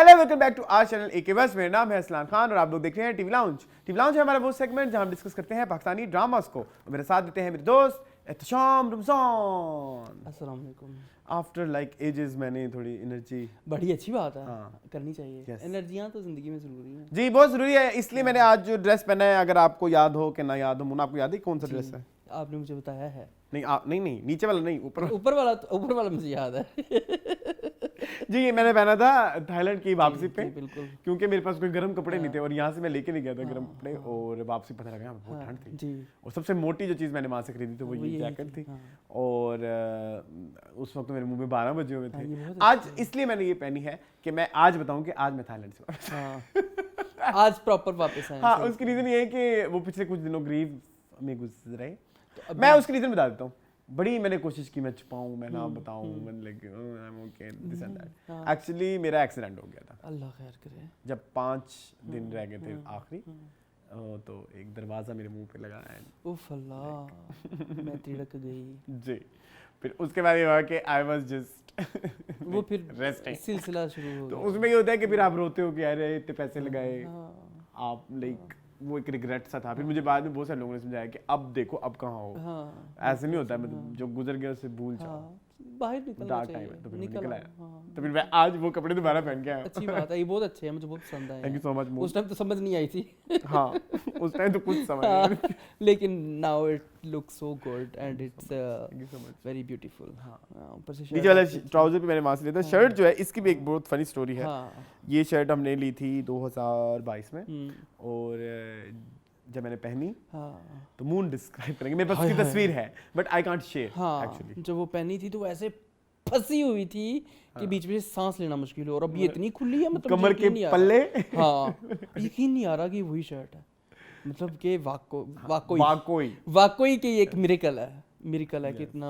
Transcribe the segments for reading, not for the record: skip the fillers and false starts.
Hello welcome back to our channel AK bus. मेरा नाम है असलान खान और आप लोग देख रहे हैं टीवी लाउंज। टीवी लाउंज है हमारा वो सेगमेंट जहां हम डिस्कस करते हैं पाकिस्तानी ड्रामास को। और मेरे साथ देते हैं मेरे दोस्त एहतशाम रमजान। अस्सलाम वालेकुम। आफ्टर लाइक एजेस मैंने थोड़ी एनर्जी, बड़ी अच्छी बात है, हाँ। करनी चाहिए। Yes. एनर्जियाँ तो जिंदगी में जरूरी हैं। जी बहुत जरूरी है, इसलिए मैंने आज जो ड्रेस पहना है, अगर आपको याद हो कि ना याद हो, मुन्ना आपको याद है कौन सा ड्रेस है? आपने मुझे बताया है। नहीं नहीं नीचे वाला नहीं, ऊपर ऊपर वाला मुझे याद है। जी ये मैंने पहना था थाईलैंड की वापसी पे, बिल्कुल। क्योंकि मेरे पास कोई गर्म कपड़े नहीं थे और यहाँ से मैं लेके नहीं गया था गर्म कपड़े, हाँ। और वापसी पता लगा बहुत ठंड थी। जी। और सबसे मोटी जो चीज़ मैंने वहाँ से खरीदी थी वो ये जैकेट थी। और उस वक्त मेरे मुंह में 12 बजे हुए थे। आज इसलिए मैंने ये पहनी है कि मैं आज बताऊं कि आज मैं थाईलैंड से वापस आज प्रॉपर वापस आए। हाँ, उसकी रीज़न ये है कि वो पिछले कुछ दिनों ग्रीव में गुजरे। मैं उसकी रीज़न बता देता हूँ। बड़ी मैंने कोशिश की मैं छुपाऊं, मैं ना बताऊं, मैंने like I am okay this and that. Actually मेरा एक्सीडेंट हो गया था। अल्लाह खैर करे। जब 5 दिन रह गए थे आखिरी, तो एक दरवाज़ा मेरे मुंह पे लगा है। उफ अल्लाह, मैं तिड़क गई। जी फिर उसके बाद ये हुआ कि आई वाज जस्ट वो फिर रेस्टिंग सिलसिला शुरू हो तो गया। उसमें ये होता है कि फिर आप रोते हो कि अरे इतने पैसे लगाए, हाँ। आप लाइक वो एक रिग्रेट सा था। फिर मुझे बाद में बहुत सारे लोगों ने समझाया कि अब देखो अब कहाँ हो। हाँ। ऐसे नहीं होता, मतलब जो गुजर गया उससे भूल जाओ। हाँ, बाहर निकलना डार्क चाहिए। टाइम है तो फिर निकल निकल आओ, आया। हाँ। तो फिर मैं आज वो कपड़े दोबारा पहन के आया। अच्छी बात है, ये बहुत अच्छे हैं, मुझे बहुत पसंद आए। Thank you so much. उस टाइम तो समझ नहीं आई थी। हाँ उस टाइम तो कुछ समझ नहीं आया। लेकिन now it looks so good and it's thank you so much. Very beautiful. हाँ, ऊपर से नीचे वाला ट्राउजर भी मैंने वहाँ से लिया था। शर्ट जो है इसकी भी एक बहुत फनी स्टोरी है। हाँ। ये शर्ट हमने ली थी 2022 में, हम्म। और जब मैंने पहनी हाँ। तो मून डिस्क्राइब करेंगे, मेरे पास हाय उसकी हाय। तस्वीर है बट आई कांट शेयर हाँ, एक्चुअली। जब वो पहनी थी तो वो ऐसे फंसी हुई थी कि बीच में सांस लेना मुश्किल हो, और अब ये इतनी खुली है, मतलब कमर के यकीन नहीं आ रहा। पल्ले हाँ, यकीन नहीं आ रहा कि वही शर्ट है, मतलब कि वाकई वाकई कि एक मिरेकल है। मिरेकल है कि इतना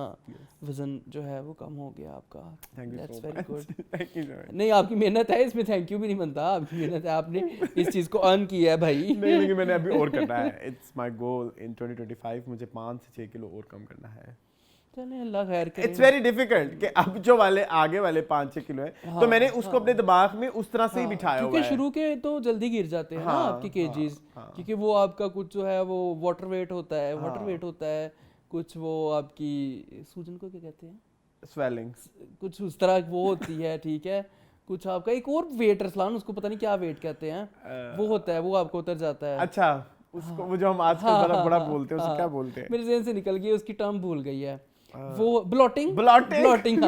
वजन जो है वो कम हो गया आपका। That's very good. Thank you so much. नहीं, आपकी मेहनत है, इसमें थैंक यू भी नहीं बनता। आपकी मेहनत है, आपने इस चीज़ को अर्न किया है भाई। नहीं लेकिन मैंने अभी और करना है। इट्स माय गोल इन 2025, मुझे 5 से 6 किलो और कम करना है। चले अल्लाह खैर करे। इट्स वेरी डिफिकल्ट कि अब जो वाले आगे वाले 5-6 किलो है, हाँ, तो मैंने उसको अपने दिमाग में उस तरह से ही बिठाया हुआ है। क्योंकि शुरू के तो जल्दी गिर जाते हैं ना हाँ, आपके केजीज, हाँ। क्योंकि वो आपका कुछ जो है वो वाटर वेट होता है, कुछ वो आपकी सूजन को क्या कहते हैं, स्वेलिंग्स, कुछ उस तरह वो होती है, ठीक है। कुछ आपका एक और वेट रसलान, उसको पता नहीं क्या वेट कहते हैं, वो होता है, वो आपको उतर जाता है। अच्छा उसको वो जो हम आजकल बड़ा बोलते हैं उसको क्या बोलते हैं? मेरे ज़हन से निकल गई, उसकी टर्म भूल गई है। वो ब्लॉटिंग ब्लॉटिंग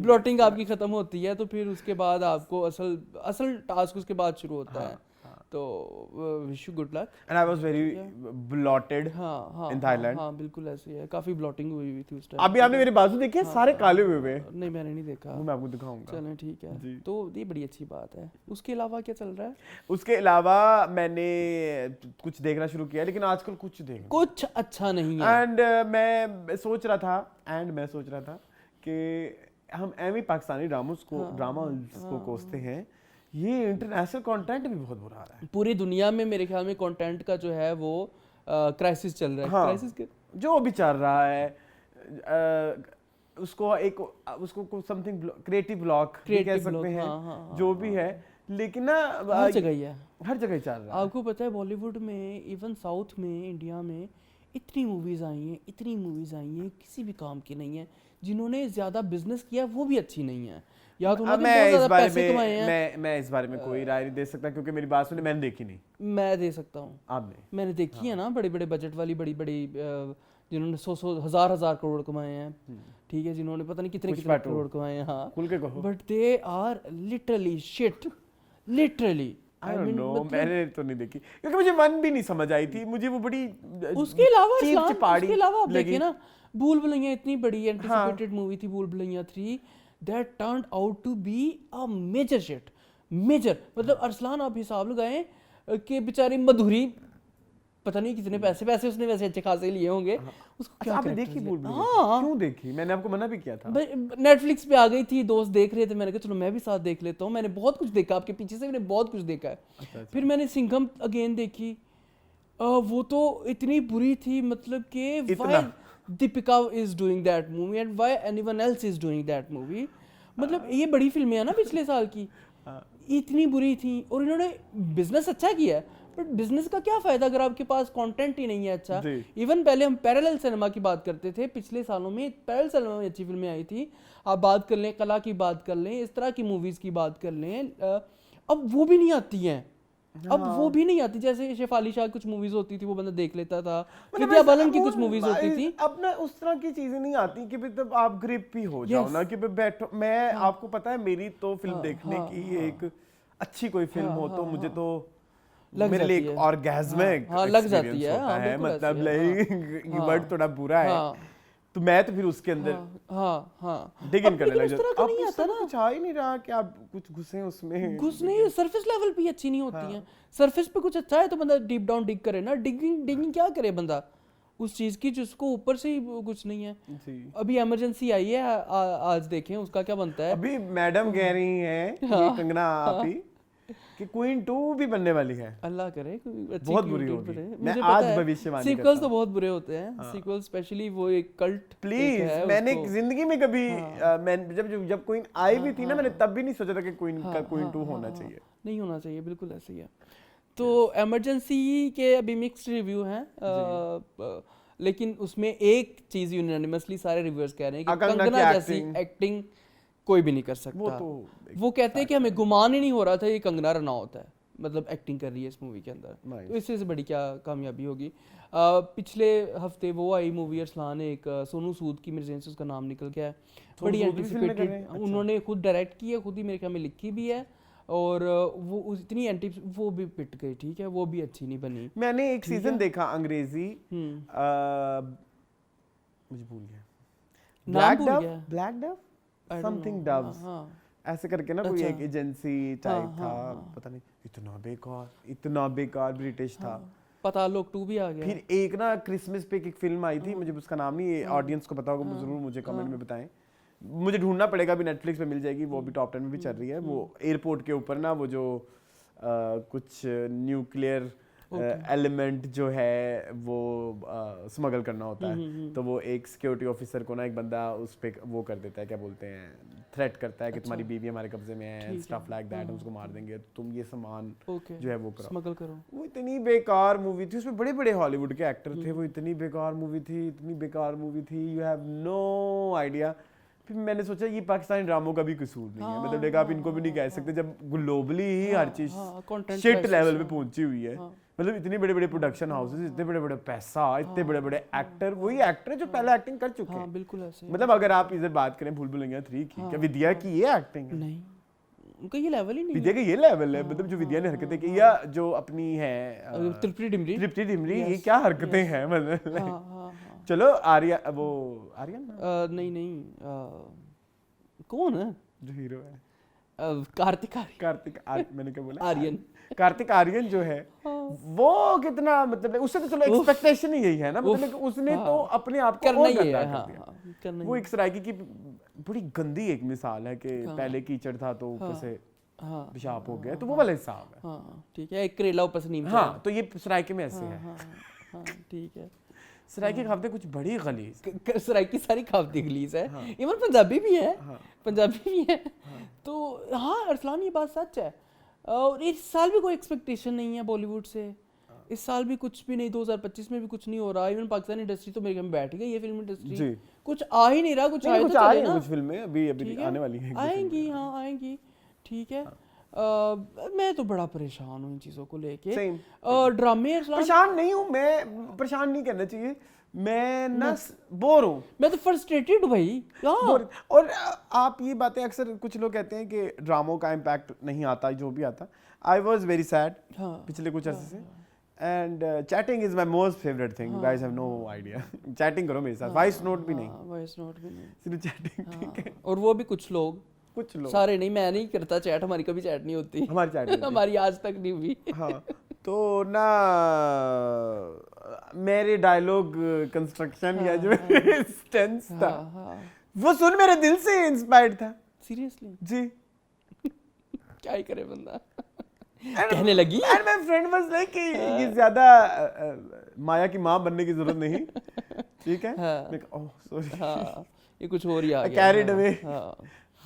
ब्लॉटिंग आपकी खत्म होती है, तो फिर उसके बाद आपको असल टास्क उसके बाद शुरू होता है। तो wish you good luck. And I was very blotted हाँ इन थाईलैंड। हाँ बिल्कुल ऐसे ही है, काफी ब्लॉटिंग हुई हुई थी उस टाइम। अभी आपने मेरे बाजू देखे सारे काले हुए हुए? नहीं मैंने नहीं देखा, वो मैं आपको दिखाऊंगा। चलें ठीक है जी। तो ये बड़ी अच्छी बात है। उसके अलावा क्या चल रहा है? उसके अलावा मैंने कुछ देखना शुरू किया, लेकिन आजकल कुछ देखना कुछ अच्छा नहीं है। एंड मैं सोच रहा था कि हम एम पाकिस्तानी ड्रामास को कोसते हैं, ये इंटरनेशनल कंटेंट भी बहुत बुरा आ रहा है। पूरी दुनिया में मेरे ख्याल में कंटेंट का जो है वो क्राइसिस चल रहा है। हाँ, क्राइसिस जो भी चल रहा है, उसको समथिंग क्रिएटिव ब्लॉक कह सकते हैं। हाँ, जो भी है, लेकिन ना हर जगह ही है, हर जगह चल रहा है। आपको पता है बॉलीवुड में, इवन साउथ में, इंडिया में इतनी मूवीज आई हैं, किसी भी काम की नहीं है। जिन्होंने ज्यादा बिजनेस किया वो भी अच्छी नहीं है, या तो उन्होंने बहुत ज्यादा पैसे कमाए हैं। मैं इस बारे में कोई राय नहीं दे सकता, क्योंकि मेरी बात सुने, मैंने देखी नहीं। मैं दे सकता हूँ, मैंने देखी है ना, बड़े बड़े बजट वाली बड़ी जिन्होंने 100 हजार करोड़ कमाए हैं, ठीक है, जिन्होंने पता नहीं कितने करोड़ कमाए हैं। हाँ, खुल के कहो। But they are literally shit, literally. I don't know, मैंने तो नहीं देखी क्योंकि मुझे मन भी नहीं समझ आई थी। मुझे वो बड़ी उसके अलावा आप देखिए ना, भूल भुलैया इतनी बड़ी एंटिसिपेटेड मूवी थी, Bhool Bhulaiyaa 3, that turned out to be a major shit. मतलब अरसलान आप हिसाब लगाएं कि बेचारी मधुरी पता नहीं कितने पैसे उसने वैसे अच्छे खासे लिए होंगे। उसको क्या आपने देखी भूल भुलैया? हाँ, क्यों देखी? मैंने आपको मना भी किया था। नेटफ्लिक्स पे आ गई थी, दोस्त देख रहे थे, मैंने कहा चलो मैं भी साथ देख लेता हूँ। मैंने बहुत कुछ देखा, आपके पीछे से मैंने बहुत कुछ देखा है। अच्छा। फिर मैंने सिंघम अगेन देखी, वो तो इतनी बुरी थी, मतलब कि why Deepika is doing that movie and why anyone else is doing that movie. मतलब ये बड़ी फिल्में हैं ना पिछले साल की, इतनी बुरी थी और इन्होंने बिजनेस अच्छा किया है, बट बिजनेस का क्या फायदा अगर आपके पास कंटेंट ही नहीं है अच्छा। इवन पहले हम पैरेलल सिनेमा की बात करते थे, पिछले सालों में पैरेलल सिनेमा में अच्छी फिल्में आई थी, आप बात कर लें कला की बात कर लें, इस तरह की मूवीज की बात कर लें, अब वो भी नहीं आती हैं। अब वो भी नहीं आती, जैसे शेफाली शाह कुछ मूवीज होती थी वो बंदा देख लेता था, विद्या बालन की कुछ मूवीज होती थी, अब ना उस तरह की चीजें नहीं आती कि मतलब आप ग्रिप भी हो जाओ ना कि बैठो। मैं आपको पता है मेरी तो फिल्म देखने की एक अच्छी कोई फिल्म हो तो मुझे तो मेरे लिए एक ऑर्गेज़मिक लग जाती है, मतलब लाइक ये वर्ड थोड़ा बुरा है तो मैं तो फिर उसके अंदर डिग इन करने लग जाता हूं। अब नहीं आता ना, कुछ आ ही नहीं रहा कि आप कुछ घुसे उसमें, घुस नहीं, सरफेस लेवल पे अच्छी नहीं होती हैं। सरफेस पे कुछ अच्छा है तो बंदा डीप डाउन डिग करे ना, डिगिंग क्या करे बंदा उस चीज की जिसको ऊपर से ही कुछ नहीं है। अभी इमरजेंसी आई है, आज देखें उसका क्या बनता है। अभी मैडम कह रही है कंगना आपी कि क्वीन 2 भी बनने वाली है। अल्लाह करे अच्छी, बहुत बुरी होगी। मैं आज भविष्यवाणी करता हूं, सीक्वल्स तो बहुत बुरे होते हैं, सीक्वल स्पेशली वो एक कल्ट प्लीज है। मैंने जिंदगी में कभी मैं जब क्वीन आई भी थी ना, मैंने तब भी नहीं सोचा था कि क्वीन का क्वीन 2 होना चाहिए, नहीं होना चाहिए, बिल्कुल ऐसे ही है। तो इमरजेंसी के अभी मिक्स्ड रिव्यू हैं, लेकिन उसमें एक चीज यूनानिमसली सारे रिव्यूअर्स कह रहे हैं कि कंगना जैसी एक्टिंग कोई भी नहीं कर सकता। वो कहते हैं कि हमें गुमान ही नहीं हो रहा था ये कंगना रनौत है, मतलब एक्टिंग कर रही है इस मूवी के अंदर, तो इससे बड़ी क्या कामयाबी होगी। पिछले हफ्ते वो आई मूवी अरसलान, एक सोनू सूद की, मेरे से उसका नाम निकल गया है, बड़ी एंटिसिपेटेड, उन्होंने खुद डायरेक्ट की है, खुद ही मेरे ख्याल में लिखी भी है, और वो इतनी एंटी, वो भी पिट गई, ठीक है, वो भी अच्छी नहीं बनी। मैंने एक सीजन देखा अंग्रेजी, मुझे भूल गया, ब्लैक डव समथिंग डव्स ऐसे करके ना, कोई एक एजेंसी टाइप था, पता नहीं, इतना बेकार ब्रिटिश था। पता लोग 2 भी आ गया। फिर एक ना क्रिसमस पे एक फिल्म आई थी, मुझे उसका नाम नहीं, ऑडियंस को पता होगा जरूर मुझे कमेंट में बताएं, मुझे ढूंढना पड़ेगा, अभी नेटफ्लिक्स पे मिल जाएगी, वो भी टॉप 10 में भी चल रही है। वो एयरपोर्ट के ऊपर ना वो जो कुछ न्यूक्लियर एलिमेंट जो है वो स्मगल करना होता है, तो वो एक सिक्योरिटी ऑफिसर को ना एक बंदा उस पे वो कर देता है, क्या बोलते हैं, थ्रेट करता है कि तुम्हारी बीवी हमारे कब्जे में है, स्टफ लाइक दैट, हम उसको मार देंगे, तुम ये सामान जो है वो करो, स्मगल करो। वो इतनी बेकार मूवी थी, उसमें बड़े बड़े हॉलीवुड के एक्टर थे, वो इतनी बेकार मूवी थी, यू हैव नो आइडिया। फिर मैंने सोचा ये पाकिस्तानी ड्रामों का भी कसूर नहीं है, मतलब देखा आप इनको भी नहीं कह सकते जब ग्लोबली ही हर चीज शिट लेवल पे पहुंची हुई है। मतलब इतने बड़े बड़े प्रोडक्शन हाउसेस, इतने बड़े बड़े पैसा, इतने बड़े बड़े एक्टर, वही एक्टर जो पहले एक्टिंग कर चुके हैं, बिल्कुल ऐसे। मतलब अगर आप इधर बात करें भूल भुलैया 3 की, क्या विद्या की ये एक्टिंग है? नहीं, उनका ये लेवल ही नहीं, विद्या का ये लेवल है, मतलब जो विद्या ने हरकतें की, या जो अपनी है तृप्ति डिमरी, ये क्या हरकतें हैं, मतलब चलो आर्या, वो आर्यन नहीं, कौन है जो हीरो है? कार्तिक मैंने क्या बोला, आर्यन, कार्तिक आर्यन जो है वो कितना, मतलब उससे तो चलो एक्सपेक्टेशन ही यही है ना, मतलब उसने तो अपने आप को और गंदा कर दिया। वो एक सरायकी की बड़ी गंदी एक मिसाल है कि पहले कीचड़ था तो ऊपर से पेशाब हो गया, तो वो वाला हिसाब है, ठीक है, एक करेला ऊपर से नीम। हाँ, तो ये सरायकी में ऐसे है, ठीक है। सरायकी खबरें कुछ बड़ी गलीज, सरायकी सारी खबरें गलीज है, इवन पंजाबी भी है, पंजाबी भी है, तो हाँ अरसलान ये बात सच है। और इस साल भी कोई एक्सपेक्टेशन नहीं है बॉलीवुड से, इस साल भी कुछ भी नहीं, 2025 में भी कुछ नहीं हो रहा। इवन पाकिस्तानी इंडस्ट्री तो मेरे घर में बैठ गई, ये फिल्म इंडस्ट्री कुछ आ ही नहीं रहा, कुछ आए तो चले ना, कुछ फिल्में अभी आने वाली हैं, आएंगी, हाँ आएंगी, ठीक है। मैं तो बड़ा परेशान हूँ इन चीज़ों को लेके, ड्रामे परेशान नहीं हूँ मैं, परेशान नहीं करना चाहिए, मैं ना बोर हूँ, मैं तो फ्रस्ट्रेटेड हूँ भाई। और आप ये बातें अक्सर कुछ लोग कहते हैं कि ड्रामों का इम्पैक्ट नहीं आता, जो भी आता, आई वॉज वेरी सैड पिछले कुछ अर्से से, and chatting is my most favourite thing, guys have no idea, chatting करो मेरे साथ, वॉइस नोट भी नहीं, सिर्फ चैटिंग, ठीक है। और वो भी कुछ लोग, सारे नहीं, मैं नहीं करता चैट, हमारी कभी चैट नहीं होती, हमारी चैट हमारी आज तक नहीं हुई। हाँ, तो ना मेरे डायलॉग कंस्ट्रक्शन या जो स्टेंस था वो सुन मेरे दिल से इंस्पायर्ड था, सीरियसली जी। क्या ही करे बंदा, कहने लगी, and my friend was like कि ये ज्यादा माया की माँ बनने की जरूरत नहीं, ठीक है, मैं ओह सॉरी, ये कुछ और ही आ गया, कैरिड अवे,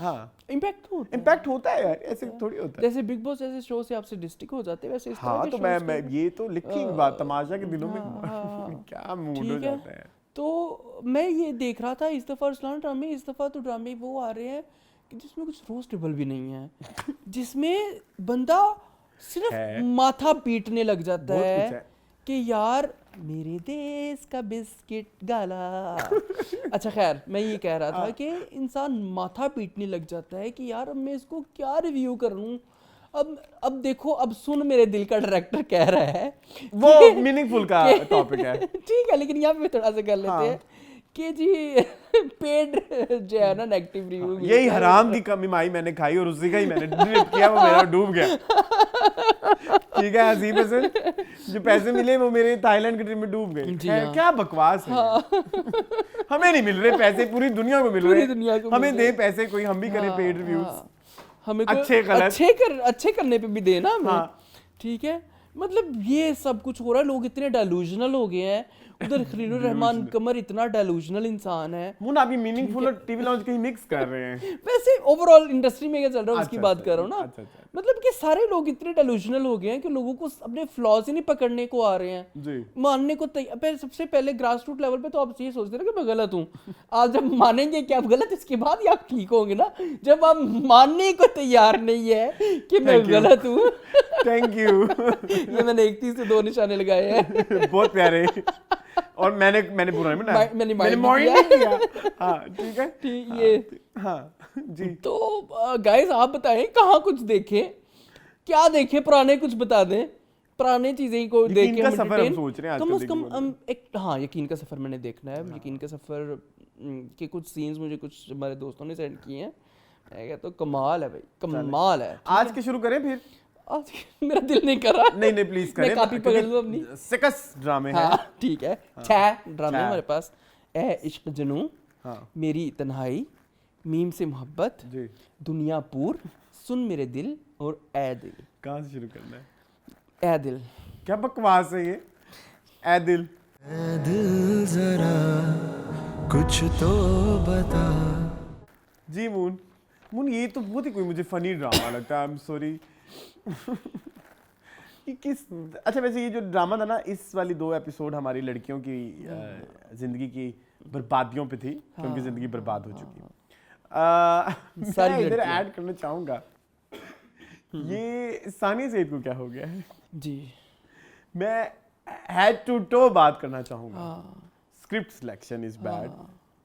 हाँ इम्पैक्ट तो होता है। इम्पैक्ट होता है यार, ऐसे थोड़ी होता है। जैसे बिग बॉस जैसे शो से आपसे डिस्ट्रिक्ट हो जाते हैं, वैसे इस तरह हाँ के तो shows मैं के- ये तो लिखी बात, तमाशा के दिनों में हाँ, क्या मूड हो ठीक है। जाता है। तो मैं ये देख रहा था इस दफ़ा अरसलान ड्रामे, इस दफ़ा तो ड्रामे वो आ रहे हैं कि जिसमें कुछ रोस्टेबल भी नहीं है, जिसमें बंदा सिर्फ है। माथा पीटने लग जाता बहुत कुछ है है। कि यार मेरे देश का बिस्किट गाला। अच्छा खैर, मैं ये कह रहा था कि इंसान माथा पीटने लग जाता है कि यार अब मैं इसको क्या रिव्यू करूं। अब देखो, अब सुन मेरे दिल का डायरेक्टर कह रहा है वो मीनिंगफुल का टॉपिक है। ठीक है, लेकिन यहाँ पे थोड़ा सा कर लेते हैं कि जी पेड जो है ना नेगेटिव रिव्यू, यही हराम की कमाई मैंने खाई और उसी का ही मैंने ड्रिप किया, वो मेरा डूब गया। ठीक है, हसीब हसन जो पैसे मिले वो मेरे थाईलैंड के ट्रिप में डूब गए। जी खैर, हाँ। क्या बकवास है। हमें नहीं मिल रहे पैसे, पूरी दुनिया को मिल पूरी रहे दुनिया को मिल हमें रहे। दे पैसे, कोई हम भी करें पेड रिव्यूज। हमें अच्छे गलत। अच्छे करने पे भी देना हमें। हाँ। ठीक है, मतलब ये सब कुछ हो रहा है, लोग इतने डेलूजनल हो गए हैं। उधर खलीलुर रहमान कमर इतना डेलूजनल इंसान है। मुन अभी मीनिंगफुल और टीवी लॉन्च कहीं मिक्स कर रहे हैं। वैसे ओवरऑल इंडस्ट्री में क्या चल रहा है उसकी अच्छा, बात अच्छा, कर रहा हूँ ना। अच्छा, अच्छा। मतलब कि सारे लोग इतने डेलूजनल हो गए हैं कि लोगों को अपने फ्लॉज ही नहीं पकड़ने को आ रहे हैं, जी। मानने को तैयार। सबसे पहले ग्रास रूट लेवल पे तो आप ये सोचते हैं कि मैं गलत हूँ। आज जब मानेंगे कि आप गलत, इसके बाद ही आप ठीक होंगे ना। जब आप मानने को तैयार नहीं है कि मैं Thank you. गलत हूँ। Thank you. ये मैंने 31 से 2 निशाने लगाए हैं। बहुत प्यारे। और मैंने बुरा नहीं बनाया, मैंने मैंने mind माइंड किया। नहीं किया। हाँ ठीक है। ठीक, ये हाँ जी। तो गाइस आप बताएं कहाँ कुछ देखें, क्या देखें, पुराने कुछ बता दें, पुराने चीजें को देख यकीन के का हम सफर हम entertain- सोच रहे हैं कम आजकल से कम देखने हम एक, हाँ यकीन का सफर मैंने देखना है। यकीन का सफर के कुछ सीन्स मुझे कुछ हमारे दोस्तों ने सेंड किए हैं। मैं कहता हूँ कमाल है भाई, कमाल है। आज के शुरू करें फिर? आज मेरा दिल नहीं कर रहा। नहीं प्लीज करें। मैं कॉपी पकड़ लूँ अपनी। सिकस ड्रामे हैं। हाँ ठीक है, 6 ड्रामे छह। हमारे पास। ए इश्क जनू, हाँ मेरी तन्हाई, मीम से मोहब्बत, जी। दुनियापुर, सुन मेरे दिल और ए दिल। कहाँ से शुरू करना है? ए दिल क्या बकवास है ये? ए दिल। ऐ दिल जरा कुछ तो बता। जी मून ये तो बहुत ही कोई मुझे फनी ड्रामा लगता है। I am sorry. कि किस, अच्छा वैसे ये जो ड्रामा था ना, इस वाली 2 एपिसोड हमारी लड़कियों की जिंदगी की बर्बादियों पे थी कि उनकी जिंदगी बर्बाद हो चुकी है। सारी मैं इधर लड़कियां। ऐड करना चाहूंगा, ये सानिया सईद को क्या हो गया है। जी। मैं हेड टू टो बात करना चाहूंगा। हाँ, script selection is bad,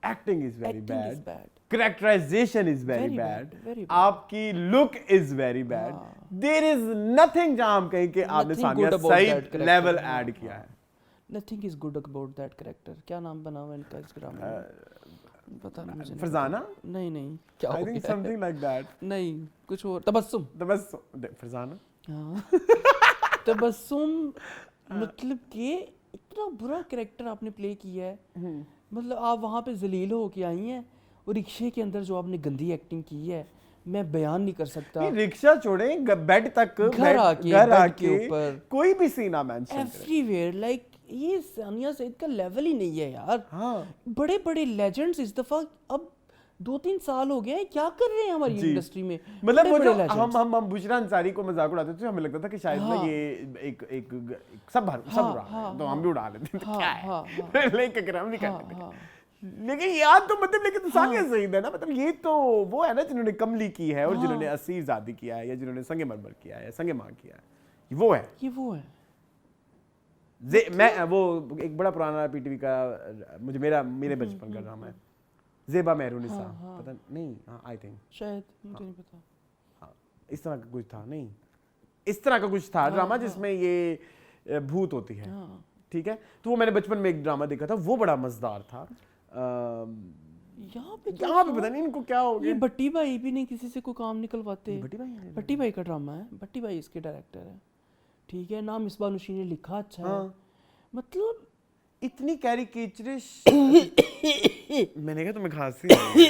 acting is very acting is bad, bad. characterization is very Very bad, bad, very bad. आपकी look is very bad, there is nothing जहां हम कहें कि आपने Nothing Sania good about that Saeed character. Level add किया है। Nothing is good about that character. क्या नाम बना हुआ इनका इस ड्रामा में? पता नहीं मुझे। फरजाना, नहीं क्या आई हो थिंक गया है? Something like that. नहीं, कुछ और। तबस्सुम। बस फरजाना, हाँ। तबस्सुम, मतलब कि इतना बुरा कैरेक्टर आपने प्ले किया है। मतलब आप वहाँ पे जलील होके आई हैं और रिक्शे के अंदर जो आपने गंदी एक्टिंग की है, मैं बयान नहीं कर सकता। ये रिक्शा छोड़े, बेड तक, घर आके, घर बेड आके के ऊपर, कोई भी सीन आप मेंशन करें। एवरीवेयर, लाइक ये सानिया सईद का लेवल ही नहीं है यार। हाँ बड़े बड़े लेजेंड्स इस दफा अब 2-3 साल हो गए हैं, क्या कर रहे हैं हमारी जी। इंडस्ट्री में। मतलब वो बड़े जो legends। हम बुशरा अंसारी को मजाक उड़ाते थे, हमें लगता था कि शायद ना हाँ। ये एक सब उड़ा रहे हैं, तो हम भी उड़ा लेते थे। हाँ, क्या है? हाँ, लेकिन हम नहीं हाँ, करते थे। हाँ। लेकिन याद तो मतलब, लेकिन सानिया सईद है ना, मतलब ये तो वो है ना जिन्होंने कमली की है और जिन्होंने असीर जादी किया है, या जिन्होंने संगे मरमर किया है, संगे मां किया है, वो है। ये वो है। मैं वो एक बड़ा पुराना पीटीवी का मुझे मेरे बचपन का ड्रामा है, ज़ेबा मेहरुनिसा, पता नहीं, हाँ आई थिंक शायद, मुझे नहीं पता। हाँ, इस तरह का कुछ था, नहीं इस तरह का कुछ था ड्रामा जिसमें ये भूत होती है। ठीक है, तो वो मैंने बचपन में एक ड्रामा देखा था, वो बड़ा मजेदार था। यहाँ पे पता नहीं इनको क्या हो ये गया। भट्टी भाई भी नहीं किसी से कोई काम निकलवाते। भट्टी भाई है? भट्टी भाई का ड्रामा है, भट्टी भाई इसके डायरेक्टर है। ठीक है, नाम मिसबा नशीं ने लिखा अच्छा है। मतलब इतनी कैरिकेचरिश। मैंने कहा तुम्हें खांसी है।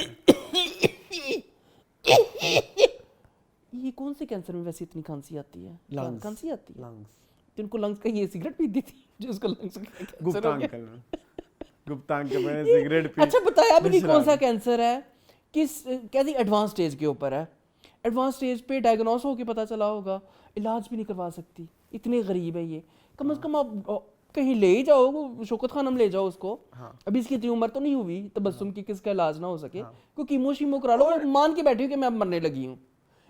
ये कौन से कैंसर में वैसे इतनी खांसी आती है? Lungs. खांसी आती है लंग्स, तो इनको लंग्स का ये सिगरेट पी दी थी जो उसको लंग्स का कैंसर हो गुप्तांग गया। करना, गुप्तांग के मैंने सिगरेट पी। अच्छा बताया भी नहीं दूसरा। कौन सा कैंसर है, किस कैसी एडवांस स्टेज के ऊपर है, एडवांस स्टेज पे डायग्नोस होके पता चला होगा, इलाज भी नहीं करवा सकती, इतने गरीब है ये। कम से कम आप कहीं ले ही जाओ, शौकत खानम ले जाओ उसको। अभी इसकी इतनी उम्र तो नहीं हुई तबस्सुम की किसका इलाज ना हो सके, क्योंकि कीमो करा लो, मान के बैठी हूँ कि मैं अब मरने लगी हूँ।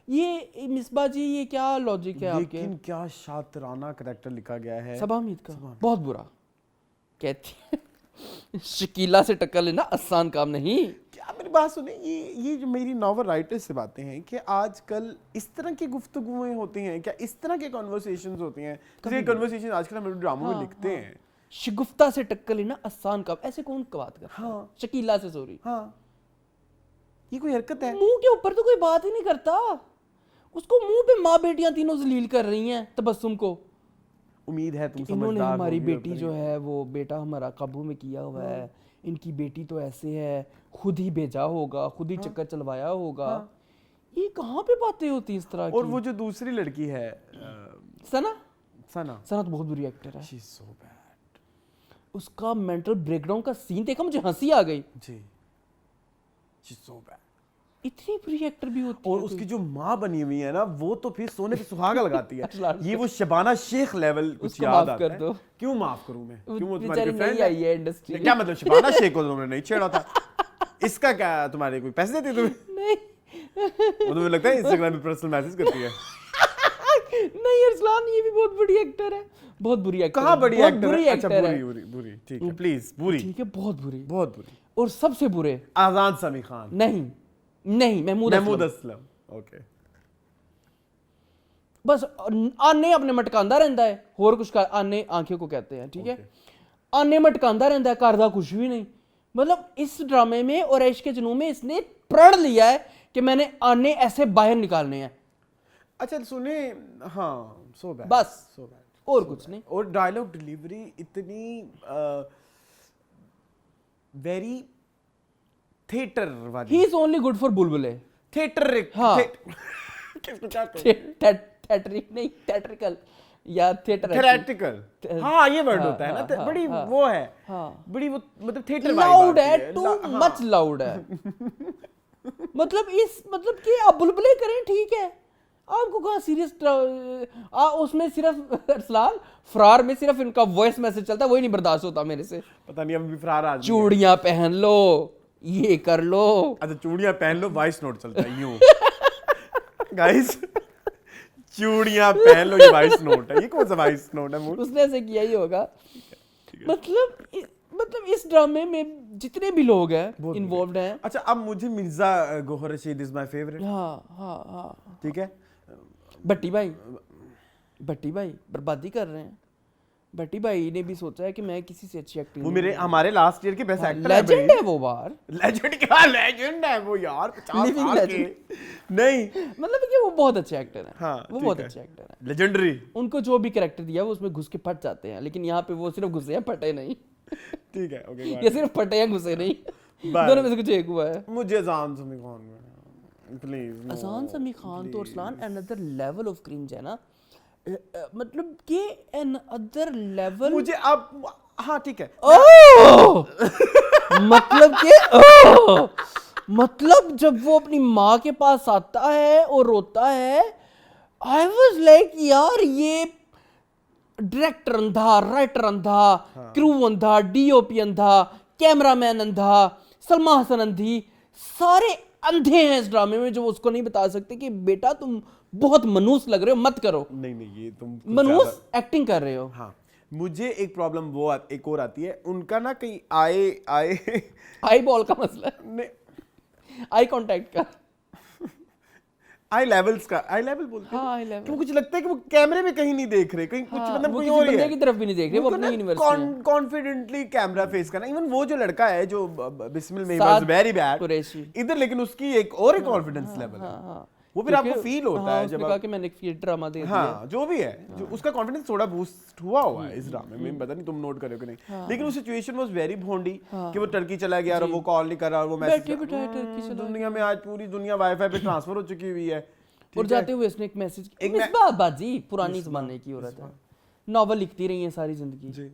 ये मिसबा जी ये क्या लॉजिक है आपके? लेकिन क्या शातिराना करैक्टर लिखा गया है सबा हमीद का, बहुत बुरा। कहती है शकीला से टक्कर लेना आसान काम नहीं। क्या मेरी बात सुने, ये जो मेरी नॉवल राइटर से बातें हैं कि आजकल इस तरह की गुफ्तगुएं होती हैं क्या, इस तरह के कन्वर्सेशंस होती हैं, जैसे कन्वर्सेशन आजकल हम ड्रामों में लिखते हैं। शगुफ्ता से टक्कर लेना आसान काम, ऐसे कौन बात करता है? हाँ शकीला से सॉरी, हाँ, ये कोई हरकत है? मुंह के ऊपर तो कोई बात ही नहीं करता, उसको मुंह पे माँ बेटियां तीनों जलील कर रही हैं तबस्सुम को। उम्मीद है तुम इन्होंने समझदार हमारी होगी और बेटी जो है वो बेटा हमारा काबू में किया हुआ है, इनकी बेटी तो ऐसे है, खुद ही भेजा होगा, खुद ही चक्कर चलवाया होगा। ये कहाँ पे बातें होती इस तरह की? और वो जो दूसरी लड़की है सना, सना सना तो बहुत बुरी एक्टर है। She is so bad. उसका मेंटल ब्रेकडाउन का सीन देखा, मुझे हंसी आ गई जी, शी इज सो बैड। इतनी बुरी एक्टर भी होती और है उसकी जो माँ बनी हुई है ना, वो तो फिर सोने पे सुहागा लगाती है। ये वो शबाना शेख लेवल कुछ उसको याद माफ आता कर है। दो। क्यों माफ करूं मैं? क्यों? वो तुम्हारी बेचारी कोई फ्रेंड नहीं आई है इंडस्ट्री। क्या मतलब शबाना शेख को तुमने नहीं छेड़ा था? इसका क्या, तुम्हारे कोई पैसे देती तुम्हें? नहीं वो तुम्हें लगता है इंस्टाग्राम पे पर्सनल मैसेज करती है? नहीं अरसलान, ये भी बहुत बड़ी एक्टर है, बहुत बुरी एक्टर। कहाँ बड़ी बहुत एक्टर बुरी है? अच्छा एक्टर है। बुरी बुरी बुरी, ठीक है प्लीज, बुरी, ठीक है, बहुत बुरी, बहुत बुरी। और सबसे बुरे आजाद समी खान? नहीं नहीं, महमूद असलम। ओके, बस आने अपने मटकांदा रहता है, और कुछ आने आंखें को कहते हैं, ठीक है। आने मटकांदा रहता है, करदा कुछ भी नहीं। मतलब इस ड्रामे में और ऐश के जुनून में इसने प्रण लिया है कि मैंने आने ऐसे बाहर निकालने हैं। अच्छा सुने, हाँ सो बैड, बस सो बैड, और कुछ नहीं। और डायलॉग डिलीवरी इतनी वेरी थिएटर वाली। He is only good for बुलबुले। थिएटर, हाँ। किसको कहते हैं? थेटरिक नहीं, थेट्रिकल या थिएटर, थिएट्रिकल। हाँ ये वर्ड होता है ना, बड़ी वो है, बड़ी वो मतलब थिएटर लाउड है, टू मच लाउड है। मतलब कि आप बुलबुले करें ठीक है, आपको कहाँ सीरियस उसमें सिर्फ अरसलान फरार में सिर्फ इनका वॉइस मैसेज चलता है, वही नहीं बर्दाश्त होता मेरे से। पता नहीं अभी फरार आदमी। चूड़ियां पहन लो, ये कर लो। अच्छा चूड़ियां पहन लो, वॉइस नोट चलता है यूं। गाइस चूड़ियां पहन लो, ये वॉइस नोट है। ये कौन सा वॉइस नोट है? उसने ऐसे किया ही होगा। मतलब इस ड्रामे में जितने भी लोग हैं इन्वॉल्वड हैं। अच्छा अब मुझे Mirza Gohar Rashid is my favourite. हाँ ठीक है। भट्टी भाई बर्बादी कर रहे हैं। भट्टी भाई ने भी सोचा है कि मैं किसी से अच्छी एक्टिंग, वो मेरे हमारे लास्ट ईयर के बेस्ट एक्टर है। लेजेंड है वो बार, लेजेंड क्या लेजेंड है वो यार, 50 साल के नहीं, मतलब कि वो बहुत अच्छे एक्टर हैं। हाँ, वो बहुत अच्छे एक्टर हैं, लेजेंडरी। उनको जो भी कैरेक्टर दिया वो उसमें घुस के फट जाते हैं, लेकिन यहाँ पे वो सिर्फ घुसे हैं, फटे नहीं। ठीक है ओके, ये सिर्फ फटे हैं, घुसे नहीं। दोनों में से कुछ एक हुआ है। मुझे अजान समी खान प्लीज, अजान समी खान तो Arsalan another level of cringe है ना, मतलब कि अनदर लेवल। मुझे अब हाँ ठीक है, मतलब जब वो अपनी माँ के पास आता है और रोता है, आई वाज लाइक यार ये डायरेक्टर अंधा, राइटर अंधा, क्रू अंधा, डीओपी अंधा, कैमरामैन अंधा, सलमा हसन अंधी, सारे अंधे हैं इस ड्रामे में, जो उसको नहीं बता सकते कि बेटा तुम बहुत मनूस लग रहे हो, मत करो। नहीं ये तुम मनूस एक्टिंग कर रहे हो। हाँ मुझे एक प्रॉब्लम वो एक और आती है उनका ना, कहीं आए आई बॉल का मसला, आई कांटेक्ट का, आई लेवल्स का, आई लेवल बोलते हैं। हाँ आई लेवल। क्यों कुछ लगता है कि वो कैमरे में कहीं नहीं देख रहे, कहीं कुछ मतलब वो कोई किसी और ही बंदे है की तरफ भी नहीं देख रहे, वो अपनी यूनिवर्सिटी में कॉन्फिडेंटली कैमरा फेस करना। इवन वो जो लड़का है जो बिस्मिल में वाज वेरी बैड कुरैशी इधर, लेकिन उसकी एक और कॉन्फिडेंस लेवल है, वो फिर आपको फील होता है जब कहा कि मैंने एक ड्रामा दे दिया। हाँ जो भी है, जो उसका कॉन्फिडेंस थोड़ा बूस्ट हुआ है इस ड्रामे में, पता नहीं तुम नोट करो कि नहीं, लेकिन वो सिचुएशन वाज वेरी भोंडी कि वो टर्की चला गया और वो कॉल नहीं कर रहा और वो मैसेज, दुनिया में आज पूरी दुनिया वाईफाई पे ट्रांसफर हो चुकी हुई है। और जाते हुए इसने एक मैसेज, मिसबा बाजी पुरानी जमाने की औरत है, नॉवल लिखती रही है सारी जिंदगी।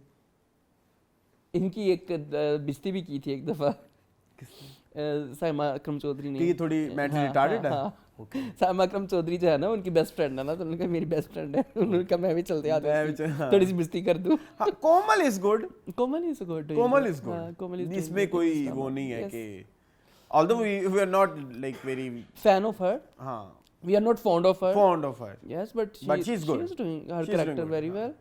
इनकी एक बिस्ती भी की थी एक दफा, साइमा अकरम चौधरी ने कि ये थोड़ी मेंटली रिटार्डेड है। ओके साइमा अकरम चौधरी जो है ना उनकी बेस्ट फ्रेंड है ना, तो उन्होंने कहा मेरी बेस्ट फ्रेंड है, उन्होंने कहा मैं भी चलते आते थोड़ी सी मस्ती कर दूं। Komal is good, Komal is good, Komal is good, इसमें कोई वो नहीं है कि although we are not like very fan of her, we are not fond of her, yes, but she's good, she's doing her character very well.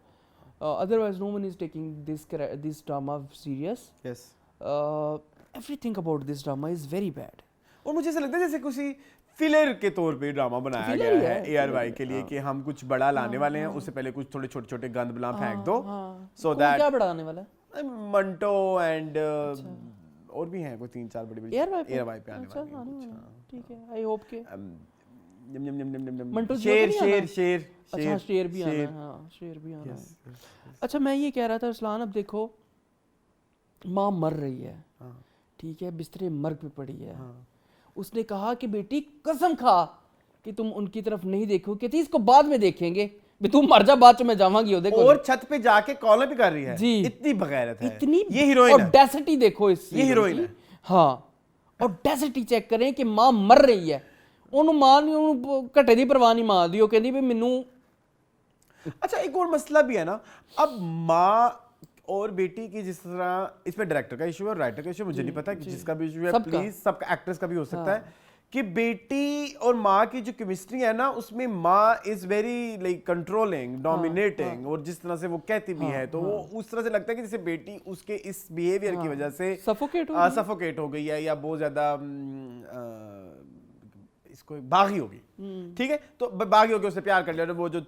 Otherwise no one is taking this drama serious. Yes, everything about this drama is very bad. और मुझे ऐसा लगता है जैसे किसी filler के तौर पे ड्रामा बनाया गया है ARY के लिए कि हम कुछ बड़ा लाने वाले हैं, उससे पहले कुछ थोड़े छोटे छोटे गंद बला फेंक दो, so that क्या बढ़ाने वाला है मंटो एंड और भी हैं कोई 3-4 बड़ी ARY पे आने वाले हैं, ठीक है, आई होप के मंटो शेर अच्छा शेर भी आना है, हाँ शेर भी आना है। अच्छा मैं ये कह रहा था अरसलान, अब देखो माँ मर रही है, ठीक है, बिस्तरे मर्ग पे पड़ी है, उसने कहा कि बेटी कसम खा कि तुम उनकी तरफ नहीं देखो, कहती इसको बाद में देखेंगे, भी तुम मर जा बाद में जावांगी, वो देखो और छत पे जाके कॉलर भी कर रही है जी, इतनी बगैरत है, इतनी ये हीरोइन है, ऑडेसिटी देखो इस ये हीरोइन है, हाँ ऑडेसिटी चेक करें कि मां मर रही है, ਉਹਨੂੰ ਮਾਂ ਨੇ ਉਹਨੂੰ ਘਟੇ ਦੀ ਪਰਵਾਹ ਨਹੀਂ ਮਾਂ ਦੀ, ਉਹ ਕਹਿੰਦੀ ਵੀ ਮੈਨੂੰ। अच्छा एक और मसला भी है ना, अब माँ और बेटी की जिस तरह, इसमें डायरेक्टर का इशू है और राइटर का इशू, मुझे नहीं पता कि जिसका भी इशू है, प्लीज सबका एक्ट्रेस का भी हो सकता है कि बेटी और माँ की जो केमिस्ट्री है ना, उसमें माँ is very like controlling, dominating, और जिस तरह से वो कहती भी है तो वो उस तरह से लगता है कि जैसे बेटी उसके इस बिहेवियर की वजह से सफोकेट हो गई है या बहुत ज्यादा इसको बागी होगी, ठीक है, तो बागी होगी, उससे प्यार कर लिया, वो जो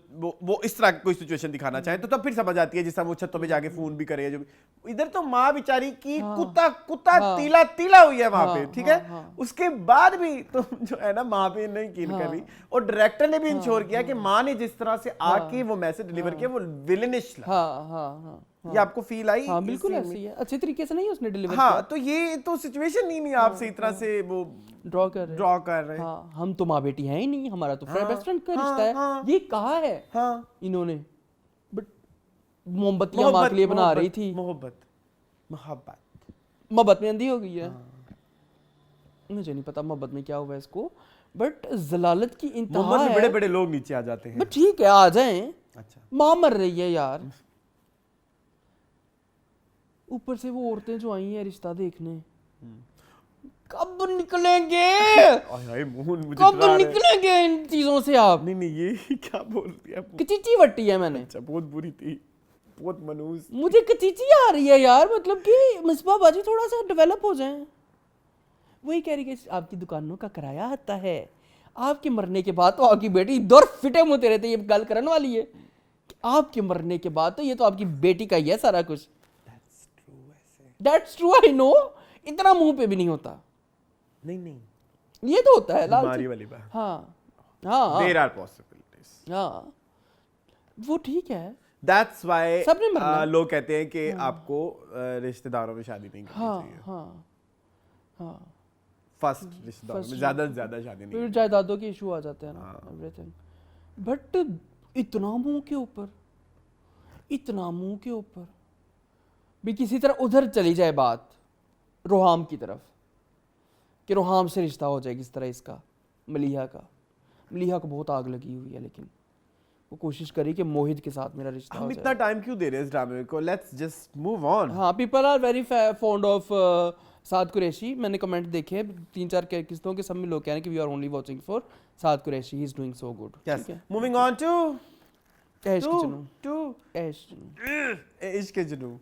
वो इस तरह कोई सिचुएशन दिखाना चाहे तो तब फिर समझ आती है, जिस तरह वो छतों पे जाके फोन भी करे, जो इधर तो माँ बेचारी की कुत्ता तीला हुई है वहां पे, ठीक है, उसके बाद भी तो जो है ना माँ पे नहीं कीन कर रही, और डायरेक्टर ने भी इंश्योर किया कि माँ ने जिस तरह से आके वो मैसेज डिलीवर किया वो विलेनिश लगा। ये आपको फील आई? हाँ बिल्कुल ऐसी है, अच्छे तरीके से नहीं उसने डिलीवर किया। हाँ तो ये तो सिचुएशन नहीं आप सही तरह से वो ड्रॉ कर रहे हैं। हाँ हम तो माँ बेटी हैं ही नहीं, हमारा तो बेस्ट फ्रेंड का रिश्ता है, ये कहा है इन्होंने, बट मोमबत्तियां माँ के लिए बना रही थी, मोहब्बत में अंधी हो गई है, मुझे नहीं पता मोहब्बत में क्या हुआ इसको, बट जलालत की इंतहा है, बड़े बड़े लोग नीचे आ जाते हैं, ठीक है आ जाएं, अच्छा माँ मर रही है यार, ऊपर से वो औरतें जो आई हैं रिश्ता देखने, कब निकलेंगे कब निकलेंगे इन चीजों से आप? नहीं ये क्या बोल दिया, कचीची वट्टी है मैंने, अच्छा बहुत बुरी थी, बहुत मनूस, मुझे कचीची आ रही है यार, मतलब कि मिसबा बाजी थोड़ा सा डेवलप हो जाए। वही कह रही कि आपकी दुकानों का किराया आता है, आपके मरने के बाद तो आपकी बेटी दौर फिटे मुँह तेरे थे, ये गल करने वाली है कि आपके मरने के बाद तो ये तो आपकी बेटी का ही है सारा कुछ। That's true, I know, इतना मुंह पे भी नहीं होता, नहीं ये तो होता है बीमारी वाली बात। हाँ there are possibilities, हाँ वो ठीक है, that's why लोग कहते हैं कि आपको रिश्तेदारों में शादी नहीं करनी चाहिए, फर्स्ट रिश्तेदारों में ज्यादा से ज्यादा शादी नहीं, फिर जायदादों के इशू आ जाते हैं ना, एवरीथिंग, बट इतना मुंह के ऊपर भी किसी तरह उधर चली जाए बात रोहाम की तरफ, कि रोहाम से रिश्ता हो जाए किस तरह इसका, मलिहा को बहुत आग लगी हुई है, लेकिन वो कोशिश करी कि मोहित के साथ मेरा रिश्ता हो जाए। हम इतना टाइम क्यों दे रहे हैं इस ड्रामे को, लेट्स जस्ट मूव ऑन। हाँ people are very fond of Saad Qureshi, मैंने कमेंट देखे 3-4 किस्तों के, सब में लोग कह रहे हैं कि we are only watching for Saad Qureshi, he is doing so good. Yes, moving on to Ishq ke Junu.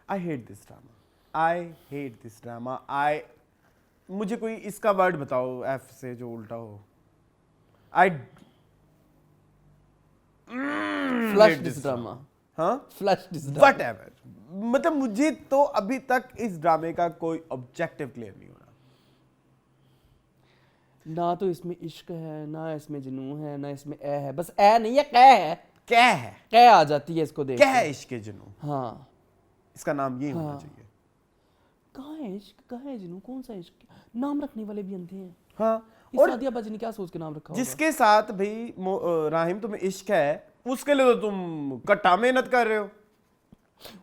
I hate this drama. मुझे कोई इसका वर्ड बताओ F से जो उल्टा हो। Flush this drama. हाँ? Flush this drama. Whatever. मतलब मुझे तो अभी तक इस ड्रामे का कोई ऑब्जेक्टिव क्लियर नहीं हो रहा। ना तो इसमें इश्क है, ना इसमें जुनून है, ना इसमें ए है, बस ए नहीं है, कै है, कै आ जाती है इसको देख। क्या है इश्क के जुनून? हाँ इसका नाम ये होना चाहिए। कहाँ है इश्क, कहाँ है जुनून, कौन सा इश्क? नाम रखने वाले भी अंधे हैं। हाँ, और सादिया बाजी ने क्या सोच के नाम रखा? जिसके साथ भाई राहिम तुम्हें इश्क है, उसके लिए तो तुम कट्टा मेहनत कर रहे हो।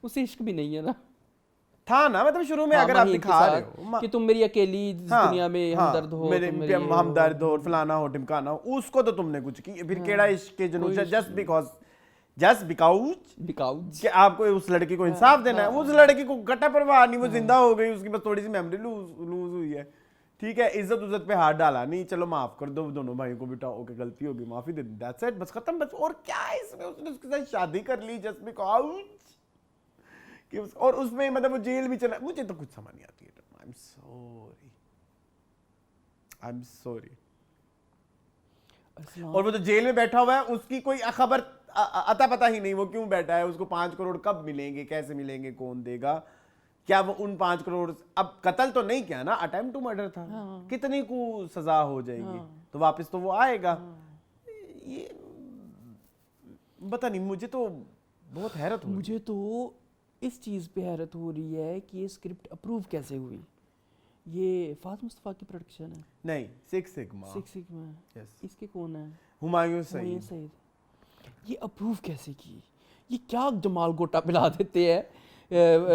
उसे इश्क भी नहीं है ना, था ना, मतलब शुरू में हाँ, अगर आप महीन के दिखा रहे साथ हो कि तुम मेरी अकेली इस हाँ, दुनिया में हाँ, हमदर्द हो, मेरे तुम मेरे ये हो। हमदर्द हो, फलाना हो, टिमकाना हो, उसको तो तुमने कुछ की, फिर केड़ा इश्क के जुनून से जस्ट बिकॉज बिकॉज कि आपको उस लड़की को इंसाफ देना है, उस लड़की को कटा परवाह नहीं, वो जिंदा हो गई, उसकी बस थोड़ी सी मेमोरी लूज हुई है, ठीक है, इज्जत उज्जत पे हाथ डाला नहीं, चलो माफ कर दो, दोनों भाइयों को बेटा ओके गलती होगी, माफी दे दी, दैट्स इट, बस खत्म, बस और क्या है इसमें, उसने उसके साथ शादी कर ली जस्ट बिकॉज कि और उसमें मतलब वो जेल भी चला, मुझे तो कुछ समझ नहीं आती है, आई एम सॉरी। और वो तो जेल में बैठा हुआ है, उसकी कोई खबर अता पता ही नहीं वो क्यों बैठा है, उसको 5 करोड़ कब मिलेंगे, कैसे मिलेंगे, कौन देगा, क्या वो उन 5 करोड़, अब कत्ल तो नहीं किया ना, अटेम्प्ट टू मर्डर था, कितनी को सजा हो जाएगी, तो वापस तो वो आएगा, ये पता नहीं, मुझे तो बहुत हैरत हो, मुझे तो इस चीज़ पे हैरत हो रही है कि ये स्क्रिप्ट अप्रूव कैसे हुई। ये फात मुस्तफ़ा की प्रोडक्शन है? नहीं, सिक्स सिग्मा, यस। इसके कौन है? हुमायूं सईद। सईद। ये अप्रूव कैसे की? ये क्या जमाल गोटा पिला देते हैं,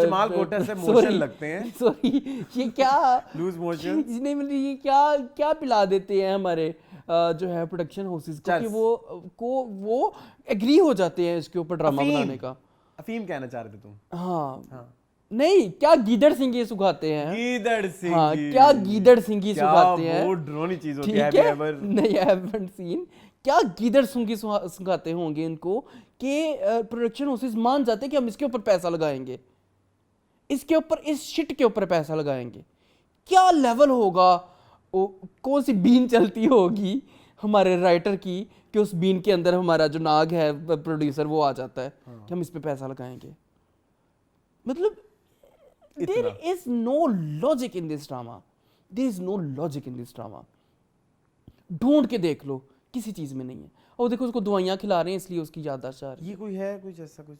जमाल गोटा से मोशन लगते हैं, सॉरी, ये क्या लूज मोशन, नहीं मतलब ये क्या पिला देते हैं हमारे जो है प्रोडक्शन हाउसेस को कि वो एग्री हो जाते हैं इसके ऊपर ड्रामा बनाने का। अफीम कहना चाह रहे थे तुम? हाँ। नहीं, क्या गीदड़ सिंह ये सुखाते हैं, गीदड़ सिंह, हाँ, क्या गीदड़ सिंह ये सुखाते हैं, वो ड्रोनी चीज होती ठीक है, नहीं हैवंट सीन, क्या गीदड़ सिंह सुखाते होंगे इनको कि प्रोडक्शन हाउसेस मान जाते हैं कि हम इसके ऊपर पैसा लगाएंगे, इसके ऊपर, इस शिट के ऊपर पैसा लगाएंगे। क्या लेवल होगा, कौन सी बीन चलती होगी हमारे राइटर की कि उस बीन के अंदर हमारा जो नाग है प्रोड्यूसर वो आ जाता है कि हम इस पे पैसा लगाएंगे। मतलब there is no logic in this drama, there is no logic in this drama। ढूंढ के देख लो, किसी चीज में नहीं है। और देखो उसको दवाइयां खिला रहे हैं इसलिए उसकी याददाश्त आ रही है। ये कोई है कुछ ऐसा कुछ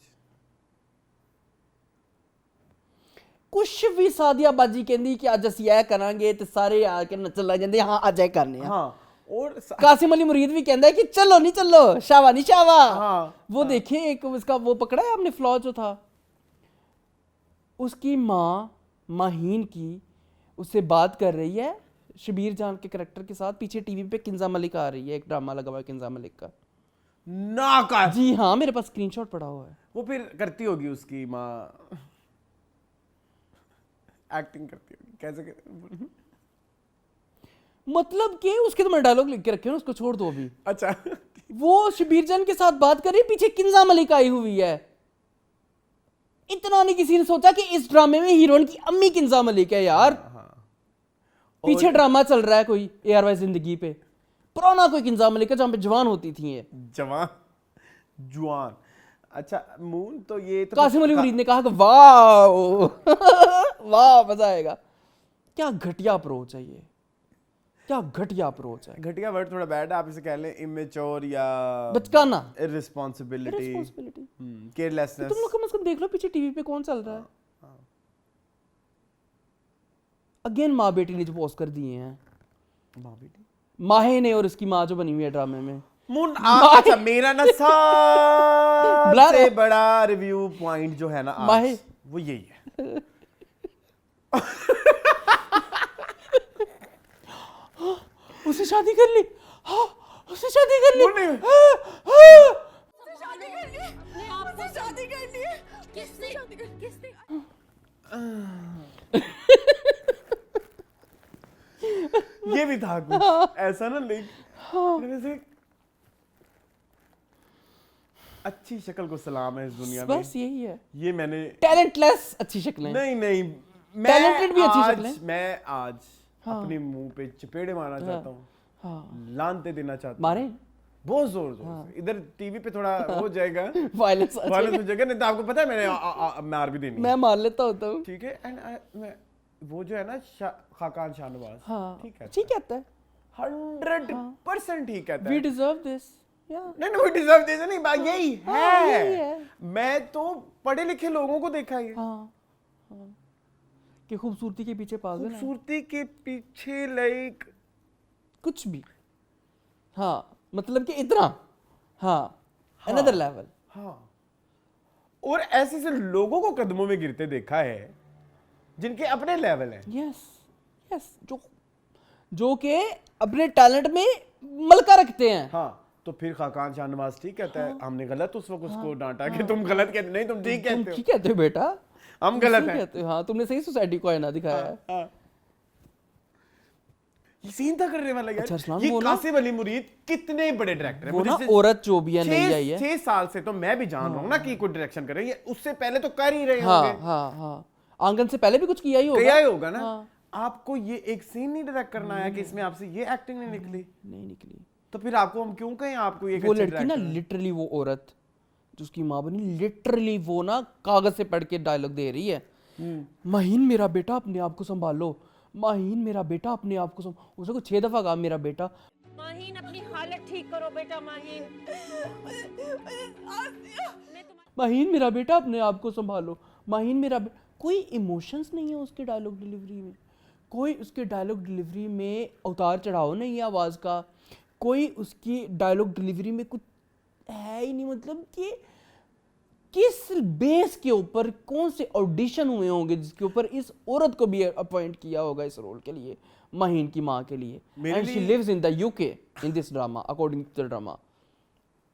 भी सादियाबाजी कहंदी कि अज ਅਸੀਂ ਇਹ ਕਰਾਂਗੇ ਤੇ ਸਾਰੇ ਆ ਕੇ ਨੱਚਣ ਲੱਗ ਜਾਂਦੇ, ਹਾਂ ਅੱਜ ਇਹ ਕਰਨੇ ਆ। हाँ, और कासिम अली मुरीद भी कहता है कि चलो नहीं चलो, शावा नहीं शावा। हाँ, वो देखें एक उसका वो पकड़ा है हमने फ्लॉ जो था, उसकी माँ माहीन की उससे बात कर रही है शबीर जान के करैक्टर के साथ, पीछे टीवी पे किंजा मलिक आ रही है, एक ड्रामा लगा हुआ है किंजा मलिक का। ना कर, जी हाँ, मेरे पास स्क्रीनशॉट पड़ा हुआ है। वो फिर करती होगी उसकी माँ, एक्टिंग करती होगी, कैसे मतलब कि उसके तो मैं डायलॉग लिख के रखे हैं, उसको छोड़ दो अभी। अच्छा, वो शबीर जान के साथ बात कर रही है, पीछे किंजा मलिक आई हुई है। इतना नहीं किसी ने सोचा कि इस ड्रामे में हीरोइन की अम्मी किंजा मलिक है यार। पीछे ड्रामा चल रहा है कोई ARY जिंदगी पे, पुराना कोई किंजा मलिक है जहां पे जवान होती थी ये। जवान। अच्छा मून, तो ये तो कासिम अली मुरीद ने कहा कि वाह वाह मजा आएगा। क्या घटिया अप्रोच है ये, क्या घटिया अप्रोच है। घटिया वर्ड थोड़ा बैड है, आप इसे कह लें इमेच्योर या बचकाना, इररिस्पांसिबिलिटी, केयरलेसनेस। तुम लोग कम से कम देख लो पीछे टीवी पे कौन चल रहा है। अगेन माँ बेटी ने जो पोस्ट कर दिए हैं, माँ बेटी, माहे ने और इसकी माँ जो बनी हुई है ड्रामे में। अच्छा मेरा ना सबसे बड़ा रिव्यू पॉइंट जो है ना माहे, वो यही है। उससे शादी कर ली, हाँ उससे शादी कर ली, शादी कर ली, किसने शादी कर, किसने? ये भी था कुछ ऐसा ना, लेकिन अच्छी शक्ल को सलाम है इस दुनिया में, बस यही है। ये मैंने टैलेंटलेस अच्छी शक्लें, नहीं टैलेंटेड भी अच्छी शक्लें। मैं आज अपने मुंह पे चपेड़े मारना चाहता हूँ, लानते देना चाहता हूँ, मारे बहुत जोर से। इधर टीवी पे थोड़ा हो जाएगा, वायलेंस हो जाएगा, नहीं तो आपको पता है मैंने मार भी देनी, मैं मार लेता होता हूँ, ठीक है। एंड वो जो है ना खाकान शाहनवाज, हाँ ठीक है, ठीक कहता है, 100% ठीक कहता है, वी डिजर्व दिस। नहीं वी डिजर्व दिस नहीं, बात यही है। मैं तो पढ़े लिखे लोगों को देखा है, कि खूबसूरती के पीछे पागल है, खूबसूरती के पीछे लाइक कुछ भी, हाँ मतलब कि इतना, हाँ अनदर लेवल, हाँ। और ऐसे से लोगों को कदमों में गिरते देखा है जिनके अपने लेवल हैं। यस यस, जो के अपने टैलेंट में मलका रखते हैं। हाँ, तो फिर खाकान शाहनवाज ठीक कहता है हमने गलत उस वक्त उसको डांटा कि तुम गलत कहते नहीं, तुम ठीक कहते हो। ठीक कहते हो बेटा, हम गलत सही हैं। कहते हो। हाँ, तुमने सही सोसाइटी को आईना दिखाया है। हाँ। ये सीन था करने वाला यार। अच्छा, अरसलान, ये वो ना- कासिम अली मुरीद कितने बड़े डायरेक्टर हैं। वो मुझे ना से- औरत जो भी है नई आई है। 6 साल से तो मैं भी जान रहा हूँ ना कि कोई डायरेक्शन कर रही है, उससे पहले तो कर ही रहे हाँ होंगे। हाँ हाँ, आंगन से पहले भी कुछ किया ही होगा। किया ही होगा ना। हाँ। आपको ये एक सीन नहीं डायरेक्ट करना आया कि इसमें आपसे ये एक्टिंग नहीं निकली, नहीं निकली। तो फिर आपको हम क्यों कहें आपको ये वो लड़की ना लिटरली, वो औरत जो उसकी माँ बनी, लिटरली वो ना कागज से पढ़ के डायलॉग दे रही है। माहीन मेरा बेटा अपने आप को संभालो, माहीन मेरा बेटा अपने आप को उसने को 6 दफा कहा मेरा बेटा। माहीन अपनी हालत ठीक करो बेटा माहीन। माहीन मेरा बेटा अपने आप को संभालो, माहीन मेरा कोई इमोशंस नहीं है उसके डायलॉग डिलीवरी में, कोई उसके डायलॉग डिलीवरी में उतार चढ़ाव नहीं है आवाज़ का, कोई उसकी डायलॉग डिलीवरी में कुछ है ही नहीं। मतलब कि किस बेस के ऊपर कौन से ऑडिशन हुए होंगे जिसके ऊपर इस औरत को भी अपॉइंट किया होगा इस रोल के लिए, माहीन की माँ के लिए। And she lives in the UK in this drama according to the drama,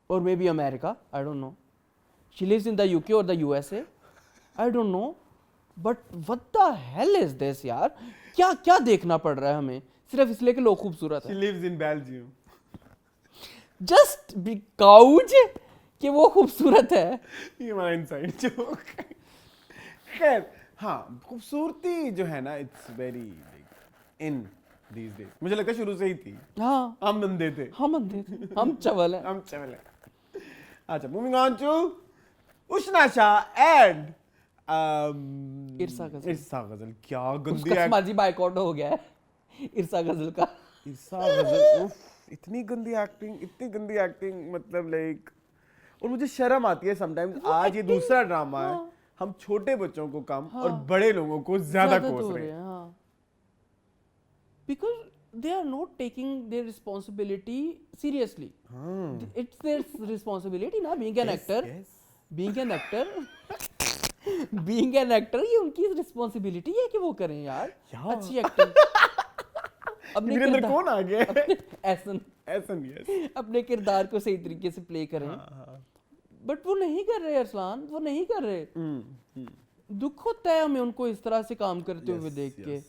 और maybe America, I don't know. She lives in the UK और the USA, I don't know, but what the hell is this यार। क्या क्या देखना पड़ रहा है हमें सिर्फ इसलिए कि लोग खूबसूरत She है, lives in Belgium. Just because कि वो खूबसूरत है। ये हमारा इनसाइड जोक। खैर, हाँ, खूबसूरती जो है ना, it's very in these days. मुझे लगता है शुरू से ही थी। हाँ, हम बंदे थे, हम अंधे थे, हम चवल हैं। हम चवल हैं। अच्छा, moving on to Ushna Shah and Irsa Ghazal. Irsa गजल। क्या गंदी उसका समाजी बायकॉट हो गया है इरसा गजल का। इरसा गजल, उफ, इतनी गंदी एक्टिंग, इतनी गंदी एक्टिंग, मतलब लाइक। और मुझे शर्म आती है समटाइम्स, आज ये दूसरा ड्रामा है, हम छोटे बच्चों को कम और बड़े लोगों को ज्यादा कोस रहे हैं। हाँ, because they are not taking their responsibility seriously. It's their responsibility ना, being an actor, being an actor, being an actor, ये उनकी रिस्पॉन्सिबिलिटी है कि वो करें यार अच्छी एक्टिंग। अपने मेरे अंदर कौन आ गया है? ऐसा यस, अपने किरदार को सही तरीके से प्ले करें। बट वो नहीं कर रहे अरसलान, वो नहीं कर रहे। दुख होता है हमें उनको इस तरह से काम करते हुए देख के,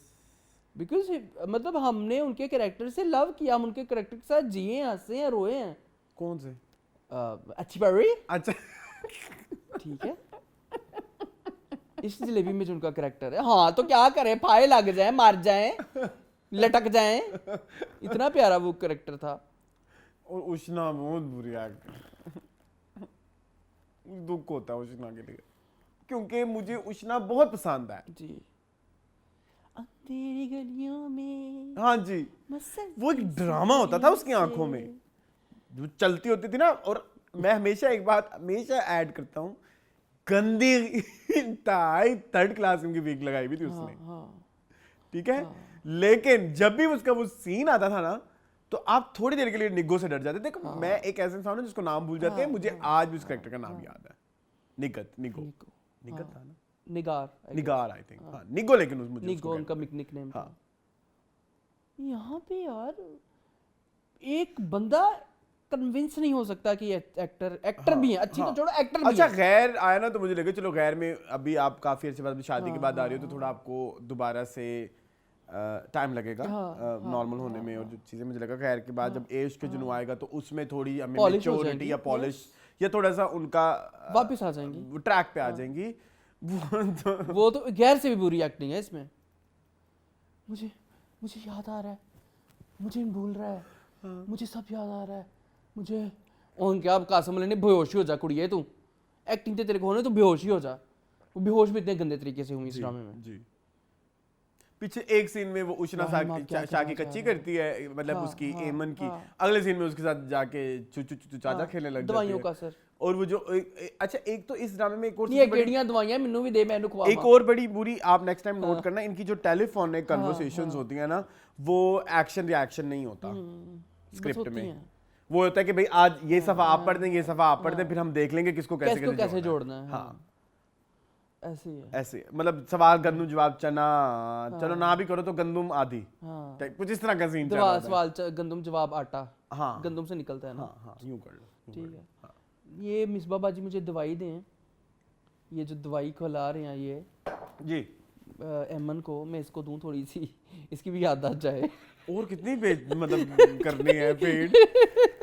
बिकॉज मतलब हमने उनके कैरेक्टर से लव किया, हम उनके कैरेक्टर के साथ जिए, हंसे हैं, रोए हैं। कौन से? अच्छी बड़ी अच्छा, ठीक है। इस जलेबी में जो उनका कैरेक्टर है, हाँ तो क्या करें, फाये लग जाए, मार जाए, लटक जाए, इतना प्यारा वो कैरेक्टर था। और उष्णा बहुत बुरी एक्टर। दुख होता है उष्णा के लिए, क्योंकि मुझे उष्णा बहुत पसंद है जी। अंधेरी गलियों में, हाँ जी, वो एक ड्रामा होता था उसकी आंखों में जो चलती होती थी ना। और मैं हमेशा एक बात हमेशा ऐड करता हूँ, गंदी इंतहाई थर्ड क्लास की वीक लगाई हुई थी उसने, ठीक है। लेकिन जब भी उसका वो सीन आता था ना, तो आप थोड़ी देर के लिए निग्गो से डर जाते थे। देखो, मैं एक ऐसे इंसान हूं जिसको नाम भूल जाते हैं, मुझे आज भी उस कैरेक्टर का नाम याद है। निगत था ना, निगार आई थिंक, हाँ निगो, लेकिन मुझे निगो उनका निकनेम था। यहाँ पे यार एक बंदा कन्विंस नहीं हो सकता कि एक्टर भी है, अच्छी तो छोड़ो, एक्टर भी अच्छा, है। गैर आया ना, तो मुझे लगा चलो गैर में अभी आप काफी अच्छे बाद शादी के बाद आ रही हो, तो थोड़ा आपको दोबारा से टाइम लगेगा नॉर्मल होने में, और जो चीजें मुझे लगा खैर के बाद जब एज के जुनू आएगा तो उसमें थोड़ी हमें मैच्योरिटी या पॉलिश या थोड़ा सा उनका वापस आ जाएंगी, ट्रैक पे आ जाएंगी। वो तो गैर से भी बुरी एक्टिंग है इसमें। मुझे याद आ रहा है, मुझे भूल रहा है, मुझे सब याद आ रहा है, मुझे और क्या कासम अली ने बेहोश ही हो जा कुड़िए, तू एक्टिंग ते तेरे को होने, तू बेहोश ही हो जा। वो बेहोश भी इतने गंदे तरीके से हुई इस ड्रामे में जी। पीछे एक सीन में वो उष्णा शाह की कच्ची करती है, मतलब उसकी एमन की, अगले सीन में उसके साथ जाके चू चाचा खेलने लग जाती है, दवाइयों का सर। और वो जो अच्छा, एक तो इस ड्रामे में एक और ये केड़ियां दवाइयां मेनू भी दे, मैनू खवा। एक और बड़ी बुरी, आप नेक्स्ट टाइम नोट करना, इनकी जो टेलीफोनिक कन्वर्सेशंस होती है ना, वो एक्शन रिएक्शन नहीं होता स्क्रिप्ट में। वो होता है कि भाई आज ये सफा आप पढ़ दें, ये सफा आप पढ़ दें, फिर हम देख लेंगे किसको कैसे जोड़ना है। हाँ, ऐसे ही है। ऐसे मतलब सवाल गंदम जवाब चना, चलो ना भी करो तो गंदम आधी, हाँ कुछ इस तरह का सीन चल रहा था। सवाल गंदम जवाब आटा, हाँ गंदम से निकलता है ना। हाँ हाँ, यूं कर लो। ठीक है, ये मिसबा बाजी मुझे दवाई दें, ये जो दवाई खिला रहे हैं ये जी, एमन को, मैं इसको दूं थोड़ी सी, इसकी भी आदत जाए। और कितनी मतलब करनी है paid.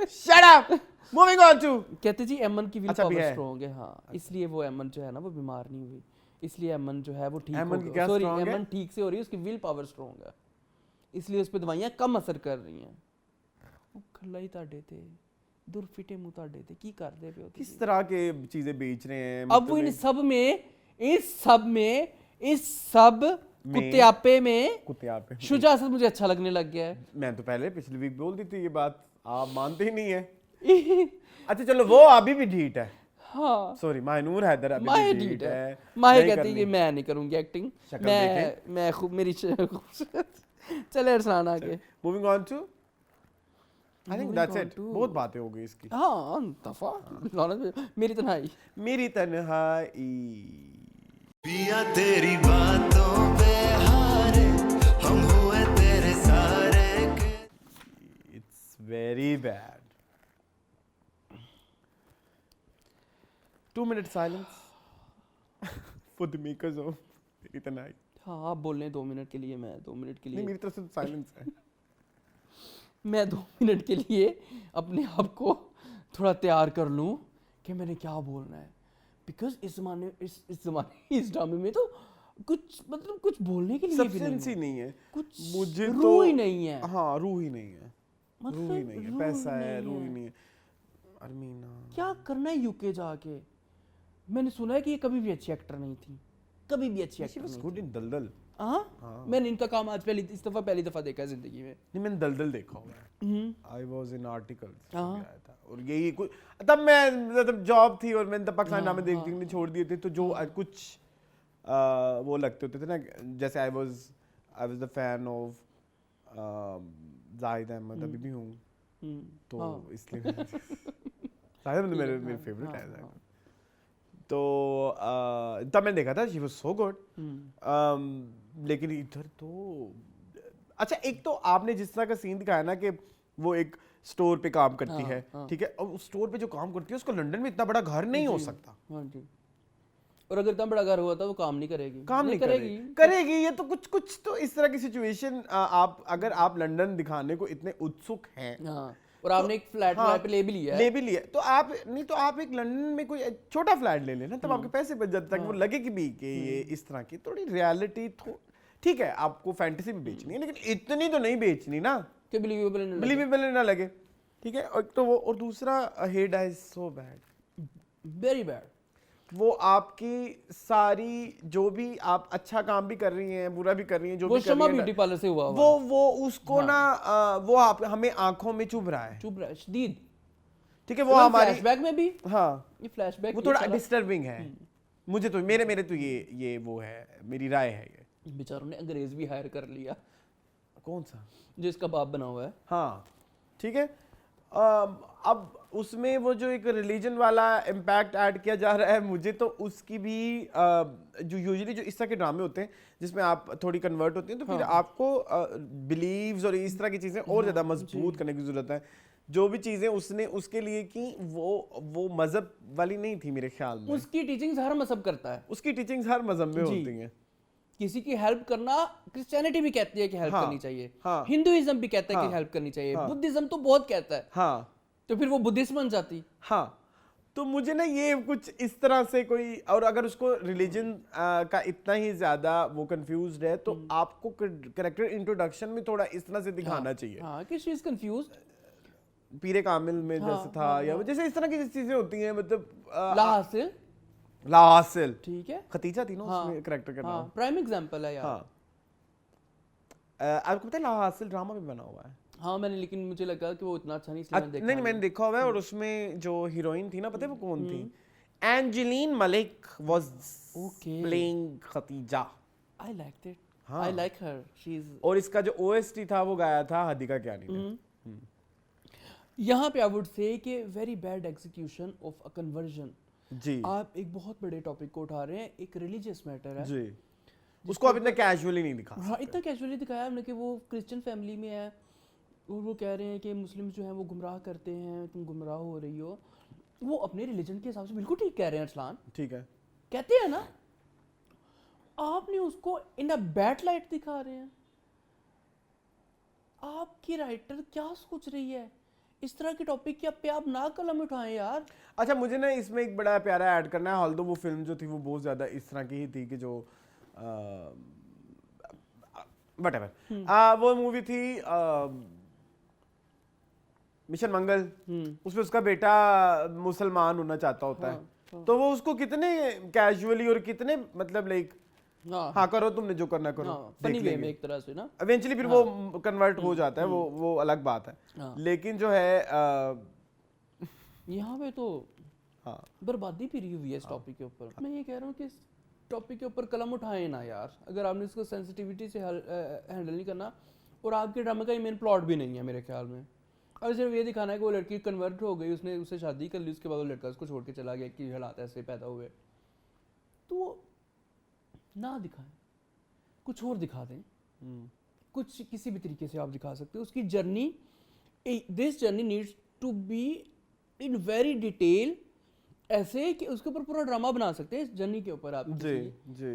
Shut up, moving on to. कहते जी एमन की विल अच्छा भी पावर है। स्ट्रॉन्ग है, हाँ इसलिए वो एमन जो है ना वो बीमार नहीं हुई, इसलिए एमन जो है वो ठीक एमन हो की गया। क्या सॉरी, strong है? एमन ठीक से हो रही है, उसकी विल पावर स्ट्रॉन्ग है, इसलिए उस पर दवाइयाँ कम असर कर रही हैं। ਉਹ ਖੱਲਾ ਹੀ ਤੁਹਾਡੇ ਤੇ ਦੁਰਫਿਟੇ ਮੂੰਹ ਤੁਹਾਡੇ ਤੇ ਕੀ ਕਰਦੇ ਪਿਓ किस तरह के चीजें बेच रहे हैं? अब वो इन सब में इस सब कुत्तेआपे में कुत्ते पे शुजा असद मुझे अच्छा लगने लग गया है। मैं तो पहले पिछली वीक बोल दी थी ये बात, आप मानते ही नहीं है। अच्छा चलो, वो अभी भी ढीठ है। हाँ सॉरी, माहिनूर हैदर अभी माहे भी ढीठ है, नहीं माहे कहती करनी। है मैं नहीं करूंगी एक्टिंग, शक्ल मैं खूब मेरी खूबसूरत। चले अरसान आगे। Moving on to, I think that's it. बहुत बातें हो गई इसकी। हाँ दफा मेरी तन्हाई। मेरी तन्हाई। पिया तेरी बातों पे हारे हम हुए तेरे सारे के। It's very bad. 2 minute silence for the makers of मेरी तन्हाई। हाँ आप बोल रहे हैं 2 मिनट के लिए, मैं 2 मिनट के नहीं, लिए, मेरी तरफ से साइलेंस है। मैं 2 मिनट के लिए अपने आप को थोड़ा तैयार कर लूँ कि मैंने क्या बोलना है, बिकॉज इस ड्रामे में तो कुछ मतलब कुछ बोलने के लिए भी सब्सटेंस ही नहीं नहीं है कुछ मुझे रूह तो। ही नहीं है। हाँ, रूह ही नहीं है, मतलब रूह ही नहीं है, रूह पैसा है, नहीं रूह ही है। नहीं है। अरमीना, क्या करना है यूके जाके? मैंने सुना है कि ये कभी भी अच्छी एक्टर नहीं थी, कभी भी अच्छी she एक्टर was नहीं good in दलदल। थी। हाँ मैंने इनका काम आज पहली दफा देखा है जिंदगी में। नहीं, मैंने दलदल देखा हुआ है। आई वॉज इन आर्टिकल्स हाँ। आया था, और यही कुछ तब मैं मतलब जॉब थी और मैंने तब पाकिस्तान ड्रामे देखने छोड़ दिए थे, तो जो कुछ वो लगते होते थे ना, जैसे I was the fan of Zahid Ahmed, अभी भी हूँ, तो इसलिए जाहिद अहमद मेरे फेवरेट है। तो तब मैंने देखा था, शी वाज सो गुड। लेकिन इधर तो अच्छा, एक तो आपने जिस तरह का सीन दिखाया ना कि वो एक स्टोर पे काम करती है, ठीक है, और उस स्टोर पे जो काम करती है उसको लंदन में इतना बड़ा घर नहीं हो सकता। हाँ जी, और अगर इतना बड़ा घर हुआ था वो काम नहीं करेगी, काम नहीं करेगी। ये तो कुछ तो इस तरह की सिचुएशन, आप अगर आप लंदन दिखाने को इतने उत्सुक हैं, हाँ, और आपने एक फ्लैट पे ले भी लिया है, तो आप नहीं, तो आप एक लंदन में कोई छोटा फ्लैट ले लेना, तब आपके पैसे बच जाते, ताकि वो लगे कि भी कि ये इस तरह की थोड़ी रियलिटी ठीक है, आपको फैंटेसी भी बेचनी है, लेकिन इतनी तो नहीं बेचनी ना कि बिलीवेबल ना लगे, ठीक है। और तो वो, और दूसरा head is so bad, very bad. वो आपकी सारी जो भी आप अच्छा काम भी कर रही हैं, बुरा भी कर रही हैं, जो वो भी कर शमा रही हैं, ब्यूटी पार्लर से हुआ वो उसको ना वो आप हमें आंखों में चुभ रहा है, चुप रहा शदीद, ठीक है। वो हमारी फ्लैशबैक में भी, हाँ, ये फ्लैशबैक वो थोड़ा डिस्टर्बिंग है मुझे तो, मेरे तो ये वो है, मेरी राय है ये। बेचारों ने अंग्रेज भी हायर कर लिया, कौन सा? जो इसका बाप बना हुआ है। हाँ ठीक है। अब उसमें वो जो एक रिलीजन वाला इम्पैक्ट ऐड किया जा रहा है, मुझे तो उसकी भी जो यूजुअली जो इस तरह के ड्रामे होते हैं जिसमें आप थोड़ी कन्वर्ट होती हैं, तो फिर आपको बिलीव्स और इस तरह की चीज़ें और ज़्यादा मजबूत करने की ज़रूरत है। जो भी चीज़ें उसने उसके लिए की, वो मज़हब वाली नहीं थी मेरे ख्याल में। उसकी टीचिंग्स हर मजहब करता है, उसकी टीचिंग्स हर मज़हब में होती हैं। किसी की हेल्प करना, क्रिश्चियनिटी भी कहती है कि हेल्प करनी चाहिए, हिंदुइज्म भी कहता है कि हेल्प करनी चाहिए, बुद्धिज्म तो बहुत कहता है, हाँ, तो फिर वो बुद्धिस्ट बन जाती। हाँ, तो मुझे ना ये कुछ इस तरह से कोई, और अगर उसको रिलीजन का इतना ही ज्यादा वो कंफ्यूज्ड है, तो आपको कैरेक्टर इंट्रोडक्शन में थोड़ा इस तरह से दिखाना चाहिए। हाँ, कि शी इज कंफ्यूज्ड, पीरे कामिल में जैसे था, या जैसे इस तरह की चीजें होती हैं, मतलब लाहासिल, ठीक है, खतीजा थी ना उसमें कैरेक्टर का नाम, प्राइम एग्जांपल है यार। हाँ, आपको पता है लाहासिल ड्रामा भी बना हुआ है। हाँ मैंने, लेकिन मुझे लगा कि वो इतना अच्छा नहीं, इसलिए मैंने देखा नहीं, मैंने देखा हुआ है, और उसमें जो हीरोइन थी ना, पता है वो कौन थी? Angeline Malik was playing Khadija. I like it, I like her, she is. और इसका जो ओएसटी था वो गाया था हदीका कियानी ने। यहाँ पे आई वुड से कि very bad execution of a conversion, जी आप एक बहुत बड़े टॉपिक को उठा रहे हैं, एक रिलीजियस मैटर है जी, उसको आप इतना कैजुअली नहीं दिखा हाँ, इतना कैजुअली दिखाया हमने कि वो क्रिश्चियन फैमिली में है और वो कह रहे हैं कि मुस्लिम जो हैं वो गुमराह करते हैं, तुम गुमराह हो रही हो। वो अपने रिलीजन के हिसाब से बिल्कुल ठीक कह रहे हैं अरसलान, ठीक है। कहते हैं ना, आपने उसको इन अ बैड लाइट दिखा रहे हैं। आपकी राइटर क्या सोच रही है? इस तरह के टॉपिक पे आप ना कलम उठाएं यार। अच्छा, मुझे ना इसमें एक बड़ा प्यारा ऐड करना है, ऑल्दो वो फिल्म जो थी वो बहुत ज़्यादा इस तरह की ही थी कि जो व्हाटएवर वो मूवी थी मिशन मंगल, उसमें उसका बेटा मुसलमान होना चाहता होता है, तो वो उसको कितने कैजुअली और कितने मतलब लाइक हाँ करो तुमने जो करना करो, फनी वे में एक तरह से ना, इवेंचुअली फिर वो कन्वर्ट हो जाता है, वो अलग बात है। लेकिन जो है यहाँ पे तो हाँ बर्बादी फिरी हुई है इस टॉपिक के ऊपर। मैं ये कह रहा हूँ कि इस टॉपिक के ऊपर कलम उठाएं ना यार, अगर आपने इसको सेंसिटिविटी से हैंडल नहीं करना। और आपके ड्रामे का मेन प्लॉट भी नहीं है मेरे ख्याल में, और सिर्फ ये दिखाना है कि वो लड़की कन्वर्ट हो गई, उसने उससे शादी कर ली, उसके बाद वो लड़का उसको छोड़ के चला गया कि हालात ऐसे पैदा हुए। तो ना दिखाएं, कुछ और दिखा दें, कुछ किसी भी तरीके से आप दिखा सकते हो उसकी journey. This journey needs to be in very detail, ऐसे कि उसके ऊपर पूरा ड्रामा बना सकते हैं इस जर्नी के ऊपर आप। जी जी,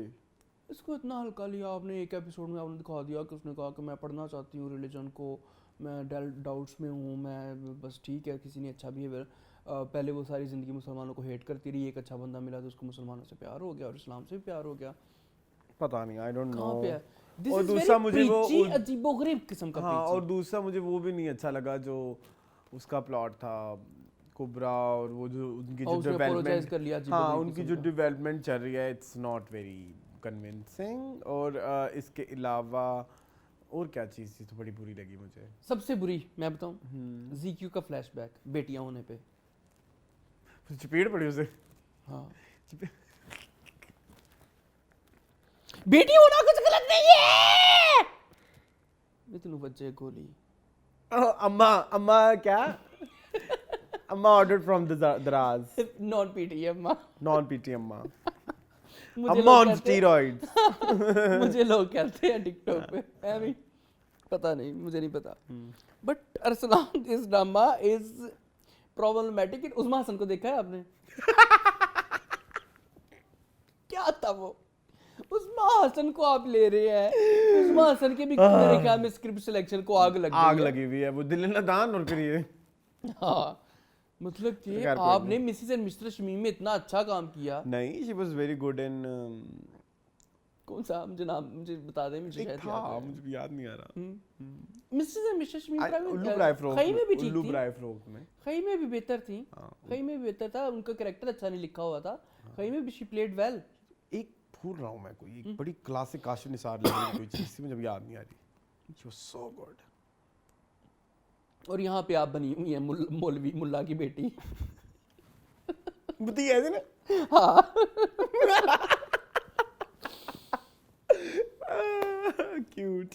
इसको इतना हल्का लिया आपने, एक एपिसोड में आपने दिखा दिया कि उसने कहा कि मैं पढ़ना चाहती हूँ रिलीजन को, मैं डाउट्स में हूँ, मैं बस ठीक है, किसी ने अच्छा बिहेवियर, पहले वो सारी ज़िंदगी मुसलमानों को हेट करती रही, एक अच्छा बंदा मिला तो उसको मुसलमानों से प्यार हो गया और इस्लाम से भी प्यार हो गया। पता नहीं, आई डोंट कहाँ पे है? नो। This और is दूसरा very मुझे वो preachy, अजीबोगरीब किस्म का हाँ, preachy। और दूसरा मुझे वो भी नहीं अच्छा लगा जो उसका प्लॉट था कुबरा, और वो जो उनकी जो उसने apologize डेवलपमेंट, कर लिया अजीब हाँ अजीब उनकी किस्म जो का। डेवलपमेंट चल रही है, इट्स नॉट वेरी कन्विंसिंग। और इसके अलावा और क्या चीज़ थी तो बड़ी बुरी लगी मुझे? सबसे बुरी मैं बताऊं, ZQ का फ्लैशबैक बेटियां होने पे। चपेट पड़ी उसे। हाँ, बेटी होना कुछ गलत नहीं है। इतने बच्चे गोली। अम्मा अम्मा क्या? अम्मा ऑर्डर्ड फ्रॉम द दराज, नॉन पीटी अम्मा, नॉन पीटी अम्मा, मुझे अम्मा लोग ऑन कहते हैं- स्टीरॉइड्स। मुझे लोग कहते हैं टिकटॉक पे, मैं भी पता नहीं, मुझे नहीं पता। But Arsalan this drama is problematic. Usma Hasan को देखा है आपने? क्या था वो? उस्मा हसन को आप ले रहे हैं, उस्मा हसन के भी मेरे ख्याल में स्क्रिप्ट सिलेक्शन को आग लग आग गई है। लगी हुई है, वो दिल नदान और फिर ये हाँ, मतलब कि खैर कोई आपने मिसेस एंड मिस्टर शमीम में इतना अच्छा काम किया। नहीं, she was very good in कौन सा मुझे नाम मुझे बता दें, मुझे शायद याद था, है। मुझे भी याद नहीं आ रहा। मिसेस एंड मिस्टर शमीम उल्लू ब्राय फ्रॉक, खई में भी ठीक उल्लू थी, ब्राय फ्रॉक में खई में भी बेहतर थी, हाँ। खई में भी बेहतर था, उनका कैरेक्टर अच्छा नहीं लिखा हुआ था, खई में भी शी प्लेड वेल। एक भूल रहा हूँ मैं, कोई एक बड़ी क्लासिक काशिफ निसार लगी कोई चीज़ थी, मुझे अभी याद नहीं आ रही। She was so good. और यहाँ पे आप बनी हुई है मौलवी मुल्ला की बेटी। बुद्धि ऐसे ना। क्यूट,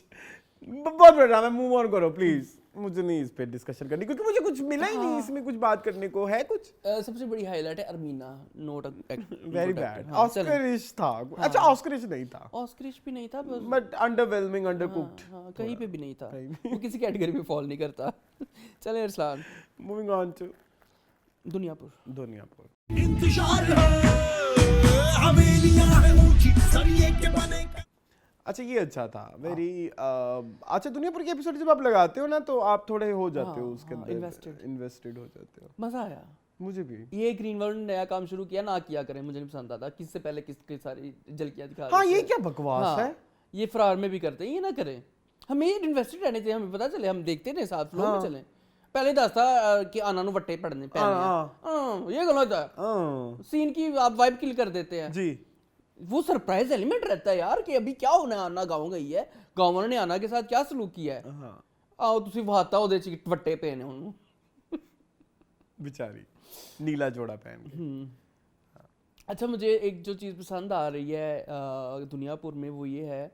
बहुत बड़ा ड्रामा, मूव ऑन करो प्लीज। मुझे नहीं इस पे डिस्कशन करनी, क्योंकि मुझे कुछ मिला ही नहीं इसमें कुछ बात करने को है। कुछ सबसे बड़ी हाईलाइट है अरमीना, नोट वेरी बैड, ऑस्करिश था। अच्छा, ऑस्करिश नहीं था, ऑस्करिश भी नहीं था, बस बट अंडरवेलमिंग, अंडरकुक्ड। हाँ, कहीं पे भी नहीं था, वो किसी कैटेगरी में फॉल नहीं करता। चले Arsalan, moving on to Duniyapur. Duniyapur. इंतजार है, हवेलियां हैं ऊंची, सरिये के बने। अच्छा, ये अच्छा था वेरी। अच्छा, दुनियापुर के एपिसोड जब आप लगाते हो ना तो आप थोड़े हो जाते हो उसके अंदर, इन्वेस्टेड हो जाते हो। मजा आया मुझे भी। ये ग्रीन वर्ल्ड नया काम शुरू किया, ना किया करें, मुझे नहीं पसंद आता। किससे पहले किसकी सारी झलकियां दिखा हाँ, देते ये हैं। क्या बकवास हाँ, है। ये फरार में भी करते हैं, ये ना करें। हमें इन्वेस्टेड रहने चाहिए, हमें पता चले, हम देखते रहे, साथ फ्लो में चलें। पहले दसता कि आना नु वट्टे पड़ने पहने, ये गलत है। सीन की आप वाइब किल कर देते हैं जी। वो सरप्राइज एलिमेंट रहता है यार कि अभी क्या होना है। आना गाँव गई है, गाँव वालों ने आना के साथ क्या सलूक किया है। आओ तुसी वहाता ਉਹਦੇ ਚ ਵੱਟੇ ਪਏ ਨੇ ਉਹਨੂੰ, बेचारी नीला जोड़ा पहन के। अच्छा, मुझे एक जो चीज़ पसंद आ रही है दुनियापुर में, वो ये है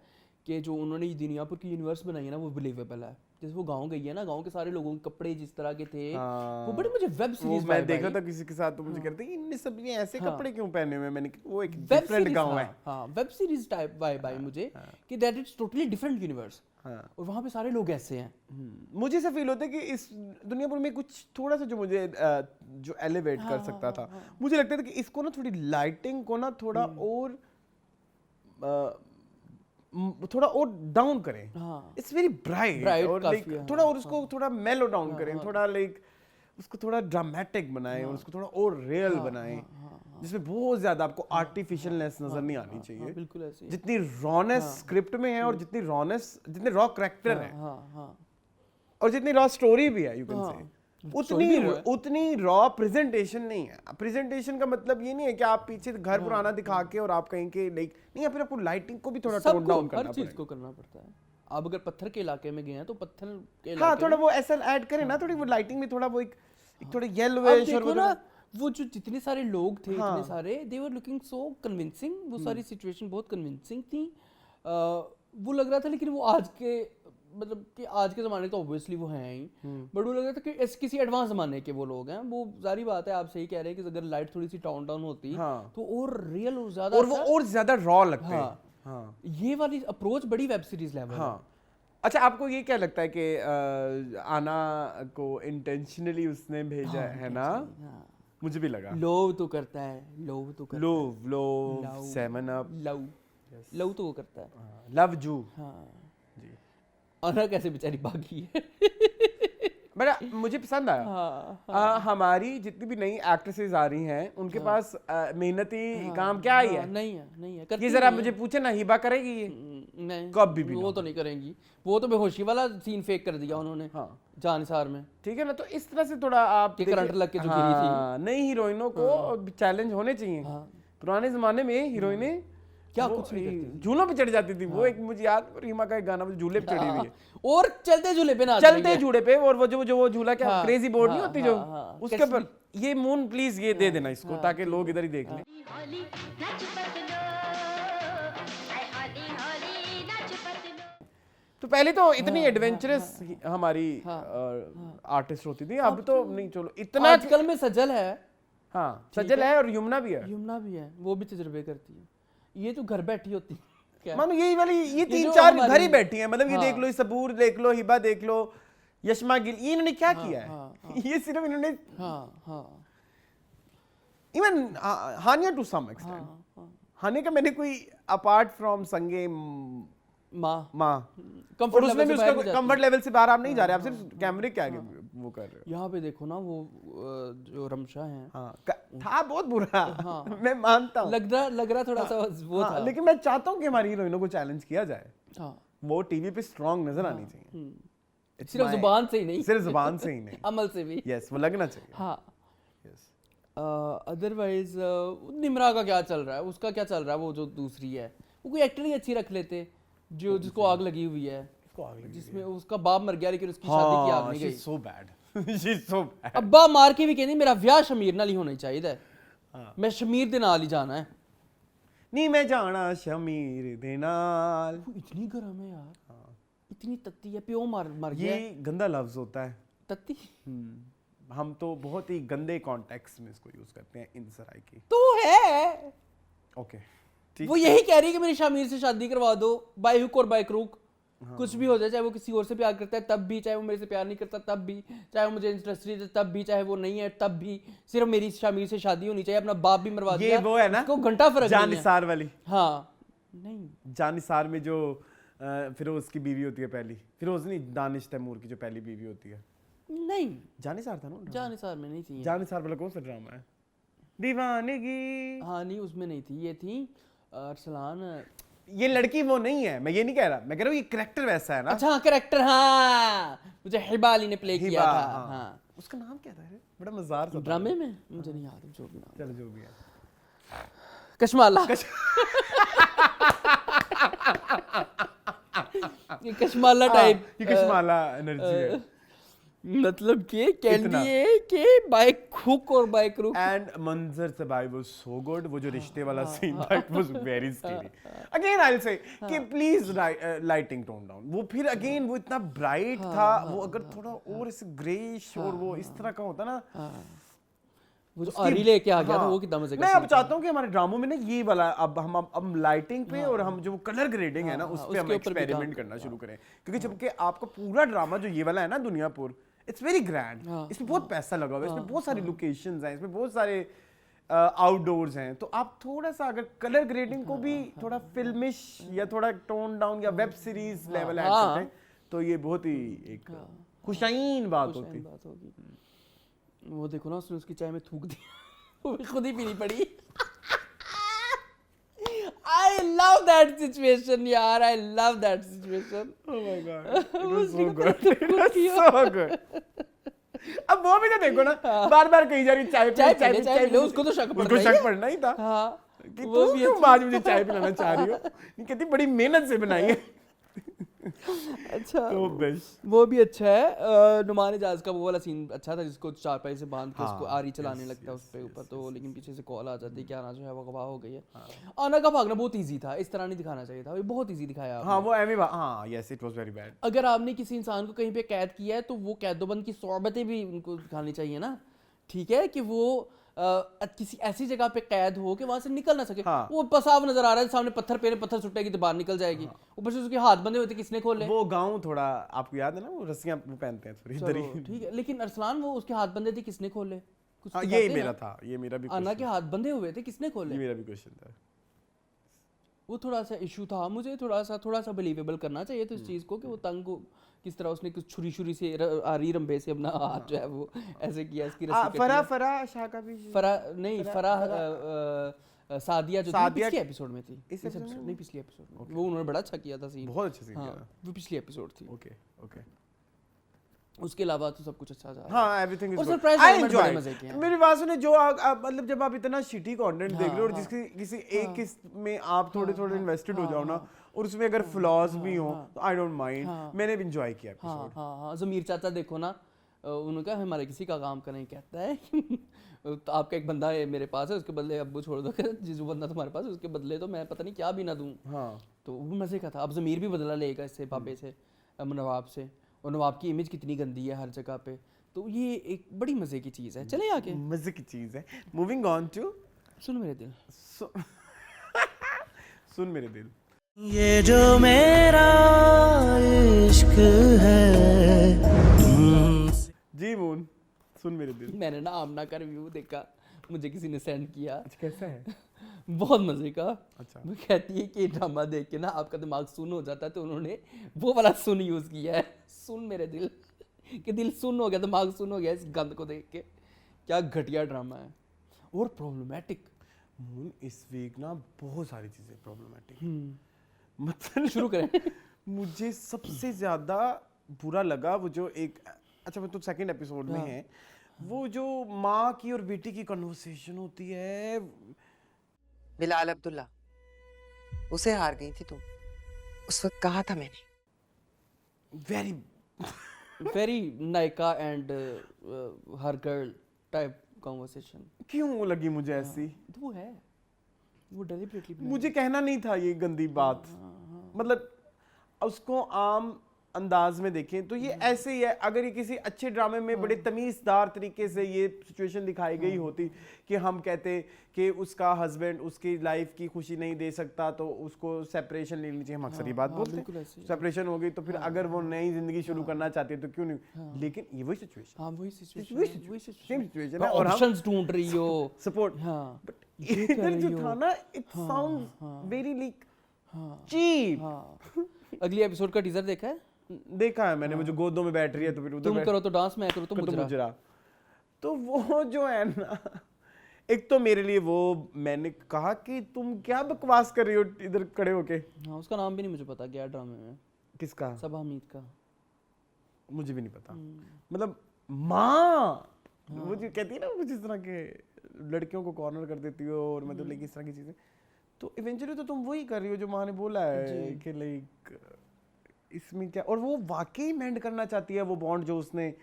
कि जो उन्होंने दुनियापुर की यूनिवर्स बनाई है ना, वो बिलीवेबल है। जैसे वो गांव गई है ना, गांव के सारे लोगों के कपड़े जिस तरह के थे वो बड़े मुझे वेब वो सीरीज मैं देख रहा था किसी के साथ, तो मुझे कहते हैं इनने सब ये ऐसे कपड़े क्यों पहने हुए हैं? मैंने कहा वो एक वेब डिफरेंट सीरीज, गांव है। हाँ वेब सीरीज टाइप वाइब आई मुझे कि that is totally different universe, और वहाँ पे सारे लोग ऐसे हैं। मुझे ऐसा फील होता है कि इस दुनिया भर में कुछ थोड़ा सा जो मुझे जो एलिवेट कर सकता था, मुझे लगता था कि इसको ना थोड़ी लाइटिंग को ना थोड़ा और थोड़ा और डाउन करें। इट्स वेरी ब्राइट, और लाइक थोड़ा और उसको थोड़ा मेलो डाउन करें, थोड़ा लाइक उसको थोड़ा ड्रामेटिक बनाएं और उसको थोड़ा और रियल बनाएं, जिसमें बहुत ज्यादा आपको आर्टिफिशियलनेस नजर नहीं आनी चाहिए। बिल्कुल ऐसे जितनी रॉनेस स्क्रिप्ट में है और जितनी रॉनेस, जितने रॉ कैरेक्टर है और जितनी रॉ स्टोरी भी है, यू कैन से, उतनी रॉ प्रेजेंटेशन नहीं है। प्रेजेंटेशन का मतलब ये नहीं है कि आप पीछे घर पुराना दिखा के और आप कहीं के लाइक नहीं, फिर आपको लाइटिंग को भी थोड़ा टोन डाउन करना हर चीज को करना पड़ता है। आप अगर पत्थर के इलाके में गए हैं तो पत्थर के हाँ, इलाके थोड़ा वो ऐसा ऐड करें ना, थोड़ी वो लाइटिंग में थोड़ा वो एक थोड़ा येलोइश, और देखो ना वो जो जितने सारे लोग थे, इतने सारे, दे वर लुकिंग सो कन्विंसिंग, वो सारी सिचुएशन बहुत कन्विंसिंग थी। वो लग रहा था, लेकिन वो आज के मतलब कि आज के ज़माने तो ऑब्वियसली वो हैं ही, बट वो लग रहा था कि किसी एडवांस ज़माने के वो लोग हैं। वो जारी बात है, आप सही कह रहे हैं कि अगर लाइट थोड़ी सी टाउन डाउन होती तो और रियल और ज़्यादा, और वो और ज़्यादा रॉ लगते हैं। हाँ, ये वाली अप्रोच बड़ी वेब सीरीज लेवल है। अच्छा, आपको ये क्या लगता है कि आना को इंटेंशनली उसने भेजा है ना? मुझे भी लगा। लोव तो करता है, लोव तो करता है, लव 7 अप, लव तो वो करता है, लव जू। हाँ जी। आना कैसे बेचारी भागी है बड़ा मुझे पसंद आया। हमारी जितनी भी नई एक्ट्रेसेस आ रही हैं, उनके पास मेहनती काम क्या ही है? नहीं है। ये जरा मुझे पूछे ना, हिबा करेगी ये? नहीं, कभी भी वो तो नहीं करेंगी। वो तो बेहोशी वाला सीन फेक कर दिया उन्होंने जानिसार में, ठीक है ना? तो इस तरह से थोड़ा आप करंट लग के जो गिरी थी। नई हीरोइनों को चैलेंज होने चाहिए। पुराने जमाने में हीरोइनें क्या कुछ नहीं करती, झूलों पे चढ़ जाती थी। वो एक मुझे याद, रीमा का एक गाना मुझे झूले पे चढ़ी हुई है, और चलते झूले पे ना, चलते झूले पे, और वो जो वो झूला क्या क्रेजी बोर्ड नहीं होती जो, उसके ऊपर ये मून प्लीज ये दे देना इसको, ताकि लोग इधर ही देख लें। तो पहले तो इतनी एडवेंचरस हमारी आर्टिस्ट होती थी, अब तो नहीं, चलो इतना आजकल में सजल है। हाँ, सजल है और यमुना भी है। यमुना भी है, वो भी तजुर्बे करती है। ये तो घर बैठी होती है, मानो यही वाली ये 3-4 घर ही बैठी हैं। मतलब ये देख लो, सबूर देख लो, हिबा देख लो, यशमा गिल, ये इन्होंने क्या किया है? ये सिर्फ इन्होंने even Hania to some extent, Hania का मैंने कोई अपार्ट फ्रॉम संगे माँ कंफर्ट उसमें भी उसका कंफर्ट लेवल से बाहर आप नहीं जा रहे, आप सिर्फ कैमरे के आगे वो कर रहे हो। यहाँ पे देखो ना, वो जो रमशा है, था बहुत बुरा, मैं मानता हूँ, लग रहा थोड़ा सा वो था, लेकिन मैं चाहता हूँ कि हमारी हीरोइनों को चैलेंज किया जाए। वो टीवी पे स्ट्रांग नजर आनी चाहिए, सिर्फ जुबान से ही नहीं, सिर्फ जुबान से ही नहीं, अमल से भी। यस, वो लगना चाहिए। हाँ, अदरवाइज निमरा का क्या चल रहा है, उसका क्या चल रहा है? वो जो दूसरी है, वो कोई एक्टर ही अच्छी रख लेते, जो जिसको आग लगी हुई है, जिसमें उसका बाप मर गया लेकिन उसकी शादी की आग नहीं गई। So bad, she so bad. अब्बा मार के भी कहनी मेरा ब्याह शमीर नाल ही होना चाहिए, मैं शमीर दे नाल ही जाना है। नहीं, मैं जाना शमीर दे नाल। इतनी गर्म है यार, इतनी तत्ती है, प्यो मर गया। ये गंदा लफ्ज होता है, तत्ती। हम तो बहुत ही गंदे कॉन्टेक्स्ट में इसको यूज करते हैं, इन सराय की तो है। ओके, वो यही कह रही है कि मेरी शामिर से शादी करवा दो, बाय हुक और बाय क्रूक, कुछ भी हो जाए, चाहे वो किसी और से प्यार करता है तब भी, चाहे वो मेरे से प्यार नहीं करता तब भी, चाहे वो मुझे इंटरेस्टेड है तब भी, चाहे वो नहीं है तब भी, सिर्फ मेरी शामिर से शादी होनी चाहिए। अपना बाप भी मरवा दिया, ये वो है ना, उसको घंटा फर्क नहीं है। जानिसार वाली। हाँ, नहीं, जानिसार में जो फिरोज की बीवी होती है पहली, फिरोज नहीं, दानिश तैमूर की जो पहली बीवी होती है। नहीं, जानिसार था ना? जानिसार में नहीं थी। जानिसार वाला कौन सा ड्रामा है? दीवानगी। हाँ, नहीं, उसमें नहीं थी, ये थी अरसलान। ये लड़की वो नहीं है, मैं ये नहीं कह रहा, मैं कह रहा हूँ ये कैरेक्टर वैसा है ना। अच्छा, कैरेक्टर, हाँ, मुझे हिबा अली ने प्ले किया था। हाँ, उसका नाम क्या था? बड़ा मजेदार था ड्रामे में, मुझे नहीं याद, जो भी नाम। चलो जो भी है, कशमाला। ये कशमाला टाइप, ये कशमाला एनर्जी है। मतलब कि कैंडी इतना। है कि बाय हुक और बाय क्रूक। एंड मंजर से भाई वो सो गुड, वो जो रिश्ते वाला सीन था it was very scary. Again I will say कि प्लीज लाइटिंग टोन डाउन। वो फिर अगेन वो इतना ब्राइट था, वो अगर थोड़ा और इस ग्रेइश और वो इस तरह का होता ना, वो जो आरी लेके आ गया था हाँ। वो कितना मजे का मैं scene अब चाहता हूँ कि हमारे ड्रामों में ना ये वाला अब लाइटिंग पे और हम जो कलर ग्रेडिंग है ना उस पे हम उसके ऊपर भी एक्सपेरिमेंट काम करना शुरू करें, क्योंकि जबकि आपका पूरा ड्रामा जो ये वाला है ना दुनियापुर, इट्स वेरी ग्रैंड, इसमें बहुत पैसा लगा हुआ है, इसमें बहुत सारी लोकेशंस हैं, इसमें बहुत सारे आउटडोर्स हैं, तो आप थोड़ा सा अगर कलर ग्रेडिंग को भी थोड़ा फिल्मिश या थोड़ा टोन डाउन या वेब सीरीज लेवल ऐड करते हैं तो ये बहुत ही एक खुशाइन बात होती। बात होगी। वो देखो ना उसने उसकी चाय में थूक दी, वो खुद ही पीनी पड़ी। I love that situation यार, I love that situation. Oh my god, it was उसने so कहा, good. It was so good. अब वो भी तो देखो ना, बार-बार कही जा रही चाय पी ले, उसको तो शक पड़ता ही उसको है। शक पड़ना ही था हाँ, कि वो तुम भी क्यों आज मुझे चाय पिलाना चाह रही हो, ये कितनी बड़ी मेहनत से बनाई है। अच्छा तो बेस्ट वो भी अच्छा है। नुमान इजाज का वो वाला सीन अच्छा था जिसको चारपाई से बांध के हाँ, उसको आरी चलाने yes, लगता है yes, उस पे yes, ऊपर, yes, तो लेकिन पीछे से कॉल आ जाती है कि आना जो है वो गवाह हो गई है। हाँ। आना का भागना बहुत इजी था, इस तरह नहीं दिखाना चाहिए था, ये बहुत इजी दिखाया आपने। हाँ वो एमी हाँ yes it was very bad. अगर आपने किसी इंसान को कहीं पे कैद किया है तो वो कैदोबंद की सोबतें भी उनको दिखानी चाहिए ना, ठीक है, कि वो किसी ऐसी जगह पे कैद हो कि वहां से निकल ना सके। हाँ। वो पसाव नजर आ रहा है सामने, पत्थर पे पत्थर सुटेगी तो बाहर निकल जाएगी, ऊपर से उसके हाथ बंधे हुए थे, किसने खोले? वो गांव थोड़ा आपको याद है ना, वो रस्सियां पहनते हैं थोड़ी इधर चलो, ही। ठीक है, लेकिन अरसलान वो उसके हाथ बंधे थे, किसने खोले? कुछ हाँ दिखाते ये हैं मेरा ना? था, ये मेरा भी आना के question हाथ बंधे हुए थे, किसने था, खोले? ये मेरा भी क्वेश्चन था। वो थोड़ा सा इशू था, मुझे थोड़ा सा बिलीवेबल करना चाहिए था इस चीज़ को कि वो तंग को किस तरह उसने कुछ छुरी से आरी रंबे से अपना हाथ जो है वो ऐसे किया, इसकी रस्सी कटी है। फराह शाह का भी फराह नहीं, फराह सादिया जो थी सादिया पिछले एपिसोड में थी, इस episode में? नहीं पिछले एपिसोड में, वो उन्होंने बड़ा अच्छा किया था सीन। बहुत अच्छे से किया हाँ, वो पिछली एपिसोड थी। ओके ओके उसके अलावा तो सब कुछ अच्छा जा रहा है। हाँ एवरीथिंग इज और गुड, surprise आई element बड़े मजे एंजॉय। के हैं। मेरी बात सुने, जो मतलब जब आप इतना शिटी कंटेंट देख रहे हो और जिसकी किसी एक किस्त में आप थोड़े इन्वेस्टेड हो जाओ ना, और उसमें अगर फ्लॉज भी हो तो आई डोंट माइंड, मैंने एंजॉय किया हाँ एपिसोड। हाँ, जमीर चाचा देखो ना, उन्होंने कहा हमारे किसी का काम करें, कहता है तो आपका एक बंदा है मेरे पास है, उसके बदले अब्बू छोड़ दो, जो बंदा तुम्हारे पास है उसके बदले तो मैं पता नहीं क्या भी ना दूं। हाँ तो वो मजे का था। अब जमीर भी बदला लेगा इससे, बाबे से, नवाब से, और नवाब की इमेज कितनी गंदी है हर जगह पे, तो ये एक बड़ी मजे की चीज़ है। चले आगे, मजे की चीज है। मूविंग ऑन टू सुन मेरे दिल, सुन मेरे दिल। ये जो मेरा इश्क है तुमसे। जी मून, सुन मेरे दिल। मैंने ना आमना का रिव्यू देखा, मुझे किसी ने सेंड किया, अच्छा कैसा है? बहुत मजे का। अच्छा वो कहती है कि ये ड्रामा देख के ना आपका दिमाग सुन हो जाता है, तो उन्होंने वो वाला सुन यूज किया है, सुन मेरे दिल, कि दिल सुन हो गया, दिमाग सुन हो गया इस गंद को देख के। क्या घटिया ड्रामा है और प्रॉब्लमैटिक। मून इस वीक ना बहुत सारी चीजें प्रॉब्लमैटिक, मतलब शुरू करें। मुझे सबसे ज्यादा बुरा लगा वो जो एक, अच्छा वो तो सेकंड एपिसोड में है, वो जो माँ की और बेटी की कन्वर्सेशन होती है। बिलाल अब्दुल्ला, उसे हार गई थी तुम, उस वक्त कहा था मैंने। Very Nykaa and her girl type conversation. क्यों लगी मुझे ऐसी? तो वो है, वो डेलिबरेटली मुझे कहना नहीं था ये गंदी बात, मतलब उसको आम अंदाज में देखें तो ये ऐसे ही है। अगर ये किसी अच्छे ड्रामे में बड़े तमीज़दार तरीके से ये सिचुएशन दिखाई गई होती कि हम कहते कि उसका हस्बैंड उसकी लाइफ की खुशी नहीं दे सकता तो उसको सेपरेशन लेनी चाहिए, हम अक्सर ये बात बोलते बिल्कुल हैं। ऐसे ही। सेपरेशन हो गई तो फिर अगर वो नई जिंदगी शुरू करना चाहती है तो क्यों नहीं, लेकिन ये वही सिचुएशन, हाँ वही सिचुएशन, वही सेम सिचुएशन है और हम ऑप्शंस ढूंढ रही हो। सपोर्ट, हाँ बट इधर जो था ना it sounds very like cheap. हाँ, अगली एपिसोड का टीजर देखा है? देखा है मैंने, वो जो गोदों में बैठ रही है तो फिर उधर तुम करो तो डांस, मैं करूँ तो मुजरा। मुजरा, तो वो जो है ना, एक तो मेरे लिए वो, मैंने कहा कि तुम क्या बकवास कर रही हो इधर खड़े होके। हाँ, उसका नाम भी नहीं मुझे पता क्या ड्रामे में, किसका? सबा हमीद का। मुझे भी नहीं पता, मतलब माँ वो जो कहती है ना, वो जिस तरह के लड़कियों को कॉर्नर कर देती हो और मतलब लाइक इस तरह की चीजें, तो इवेंचुअली तो तुम वही कर रही हो जो माँ ने बोला है कि लाइक इसमें क्या, और वो वाकई मेंड करना चाहती है वो बॉन्ड जो उसने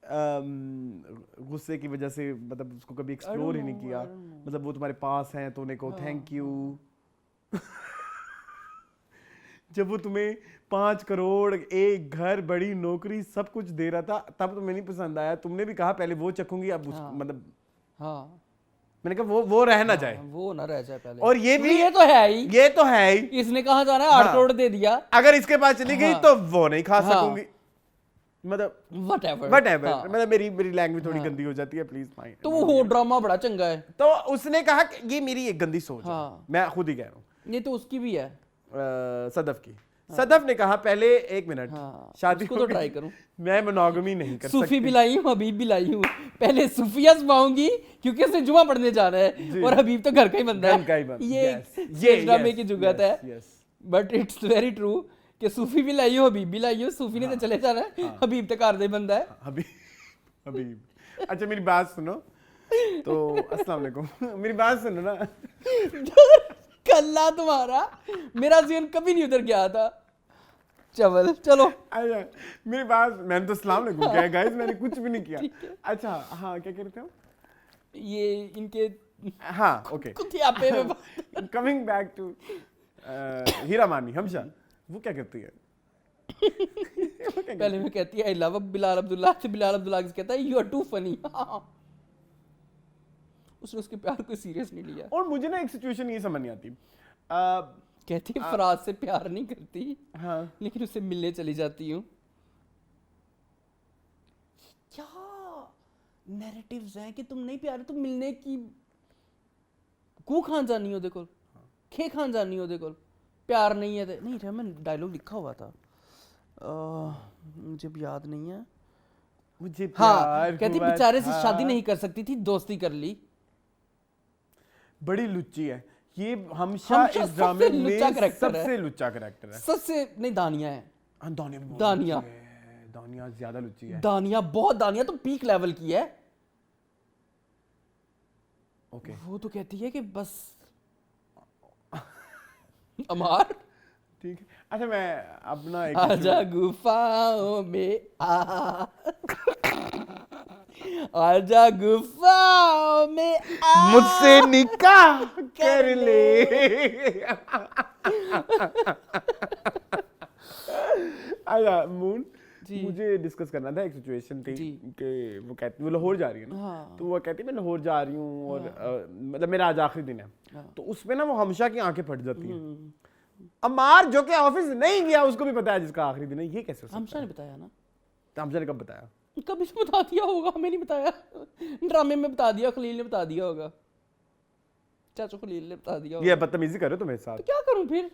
गुस्से की वजह से मतलब उसको कभी एक्सप्लोर ही नहीं किया, मतलब वो तुम्हारे पास हैं तो उन्हें कहो थैंक यू। जब वो तुम्हें 5 करोड़, एक घर, बड़ी नौकरी, सब कुछ दे रहा था, तब तुम्हें नहीं पसंद आया, तुमने भी कहा पहले वो चखूंगी, अब मतलब हाँ मैंने कहा वो रह ना जाए, वो ना रह जाए पहले। और ये भी ये तो है ही, ये तो है ही, इसने कहाँ जाना है, 8 करोड़ दे दिया, अगर इसके पास चली गई तो वो नहीं खा सकूंगी, मतलब व्हाटएवर मतलब मेरी लैंग्वेज थोड़ी गंदी हो जाती है, प्लीज माइंड। तो वो ड्रामा बड़ा चंगा है। तो उसने कहा कि ये मेरी एक गंदी सोच है, मैं खुद ही कह रहा हूँ, ये तो उसकी भी है, सदफ की। सदफ ने कहा पहले 1 मिनट, शादी उसको तो ट्राई करूं, मैं मोनोगमी नहीं कर सूफी भी लाई हूँ, हबीब भी लाई हूँ, पहले सूफिया पाऊंगी क्योंकि उसने जुमा पढ़ने जाना है, और हबीब तो घर का ही बंदा है, ये ड्रामे की जुगत है। बट इट्स वेरी ट्रू कि सूफी भी लाई हो, हबीब भी लाई हो, सूफी ने तो चले जाना है, हबीब तो घर दे बंदा है। हबीब अच्छा मेरी बात सुनो, तो अस्सलाम वालेकुम, मेरी बात सुनो ना। कल्ला तुम्हारा, मेरा ज़हन कभी नहीं उधर गया था। चलो अच्छा मेरी बात, मैंने तो सलाम अलैकुम किया गाइस, मैंने कुछ भी नहीं किया। अच्छा हाँ क्या कहते हो, ये इनके हाँ ओके, कुतियापे में कमिंग बैक टू हीरा मानी हमशा, वो क्या कहती है? पहले मैं कहती है आई लव बिलाल अब्दुल्ला, तो बिलाल अब्दुल्ला कहता है यू आर टू फनी। उसने उसके प्यार को सीरियस नहीं लिया। और मुझे ना एक सिचुएशन ये समझ नहीं आती, कहती है फराज से प्यार नहीं करती, हाँ लेकिन उससे मिलने चली जाती हूँ। क्या नैरेटिव्स हैं कि तुम नहीं प्यार, तुम मिलने की कू खान जानी हो देखो, खे खान जानी हो देखो, प्यार नहीं है नहीं रहा, मैं डायलॉग लिखा हुआ था, मुझे भी याद नहीं है। मुझे हाँ कहती बेचारे से शादी नहीं कर सकती थी, दोस्ती कर ली। बड़ी लुच्ची है ये, हमशा इस ड्रामे में सबसे लुच्चा कैरेक्टर है, सबसे नहीं दानिया है, दानिया ज्यादा लुच्ची है, दानिया बहुत, दानिया तो पीक लेवल की है। ओके वो तो कहती है कि बस अमार ठीक है। अच्छा मैं अपना एक आजा गुफाओं में आजा गुफाओं में मुझसे निकाह कर ले। अच्छा मून, मुझे डिस्कस करना था, एक सिचुएशन थी कि वो कहती, वो लाहौर जा रही है ना, तो वो कहती है मैं लाहौर जा रही हूँ और मतलब मेरा आज आखिरी दिन है, तो उसमें ना वो हमशा की आंखें फट जाती हैं। अमार जो कि ऑफिस नहीं गया, उसको भी पता है जिसका आखिरी दिन है, ये कैसे हो सकता है? हमशा ने बताया ना, तो हमशा ने कब बताया? कभी से बता दिया होगा, हमें नहीं बताया, ड्रामे में बता दिया, खलील ने बता दिया होगा, चाचू खलील ने बता दिया होगा। ये बदतमीजी कर रहे हो तुम मेरे साथ? तो क्या करूं फिर,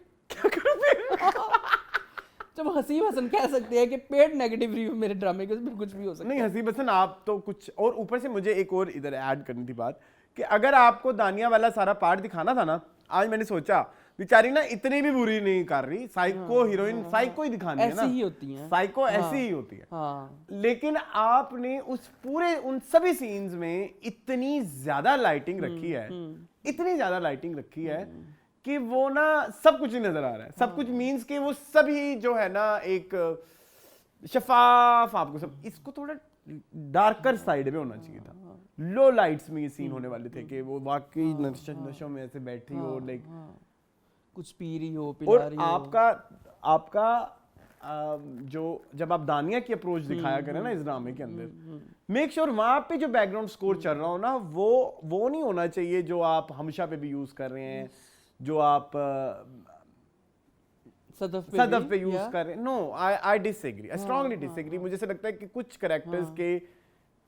जब हसीब हसन कह सकते हैं कि पेड नेगेटिव रिव्यू मेरे ड्रामे के, फिर कुछ भी हो सकता है। नहीं हसीब हसन आप तो कुछ और, ऊपर से मुझे एक और इधर ऐड करनी थी बात कि अगर आपको दानिया वाला सारा पार्ट दिखाना था ना, आज मैंने सोचा बेचारी ना इतनी भी बुरी नहीं कर रही, साइको हीरोइन साइको ही दिखानी है ना, ऐसी ही होती है, साइको ऐसी ही होती है। लेकिन आपने उस पूरे उन सभी सीन्स में इतनी ज्यादा लाइटिंग रखी है, इतनी ज्यादा लाइटिंग रखी है कि वो ना सब कुछ ही नजर आ रहा है, सब कुछ मीन्स कि वो सभी जो है ना एक शफाफ आपको सब, इसको थोड़ा डार्कर साइड में होना चाहिए था, लो लाइट्स में ये सीन होने वाले थे कि वो वाकई नशों में ऐसे बैठी हो, लाइक कुछ पी रही हो, पिला रही हो। आपका जो जब आप दानिया की अप्रोच दिखाया करें ना इस ड्रामे के अंदर, मेक श्योर वहां पे जो बैकग्राउंड स्कोर चल रहा हो ना, वो नहीं होना चाहिए जो आप हमशा पे भी यूज कर रहे हैं, जो आप सदफ पे यूज कर रहे हैं। No I disagree, I strongly disagree. मुझे ऐसा लगता है कि कुछ कैरेक्टर्स के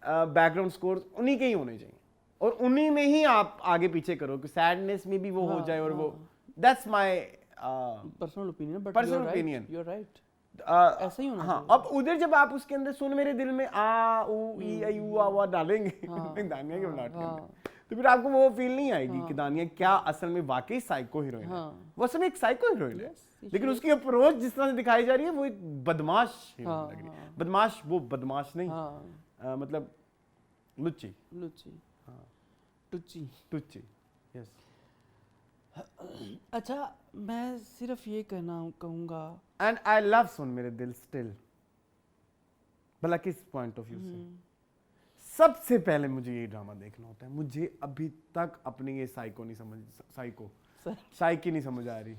बैकग्राउंड स्कोर उन्हीं के ही होने चाहिए, और उन्हीं में ही आप आगे पीछे करो कि सैडनेस में भी वो हो जाए, और वो that's my personal opinion, but personal opinion, you are right, ऐसा ही होना हाँ। अब उधर जब आप उसके अंदर सुन मेरे दिल में आ ऊ ई आई ऊ आ वा डालेंगे दानिया के प्लॉट के अंदर, तो फिर आपको वो फील नहीं आएगी कि दानिया क्या असल में वाकई साइको हीरोइन है। वो असल में एक साइको हीरोइन है, लेकिन उसकी अप्रोच जिस तरह से दिखाई जा रही है वो एक बदमाश हीरोइन लग रही है। बदमाश, वो बदमाश नहीं, मतलब लुच्ची, टुच्ची, यस। अच्छा मैं सिर्फ ये कहूंगा, एंड आई लव सुन मेरे दिल स्टिल, भला किस पॉइंट ऑफ व्यू से, सबसे पहले मुझे ये ड्रामा देखना होता है। मुझे अभी तक अपनी ये साइकी नहीं समझ आ रही।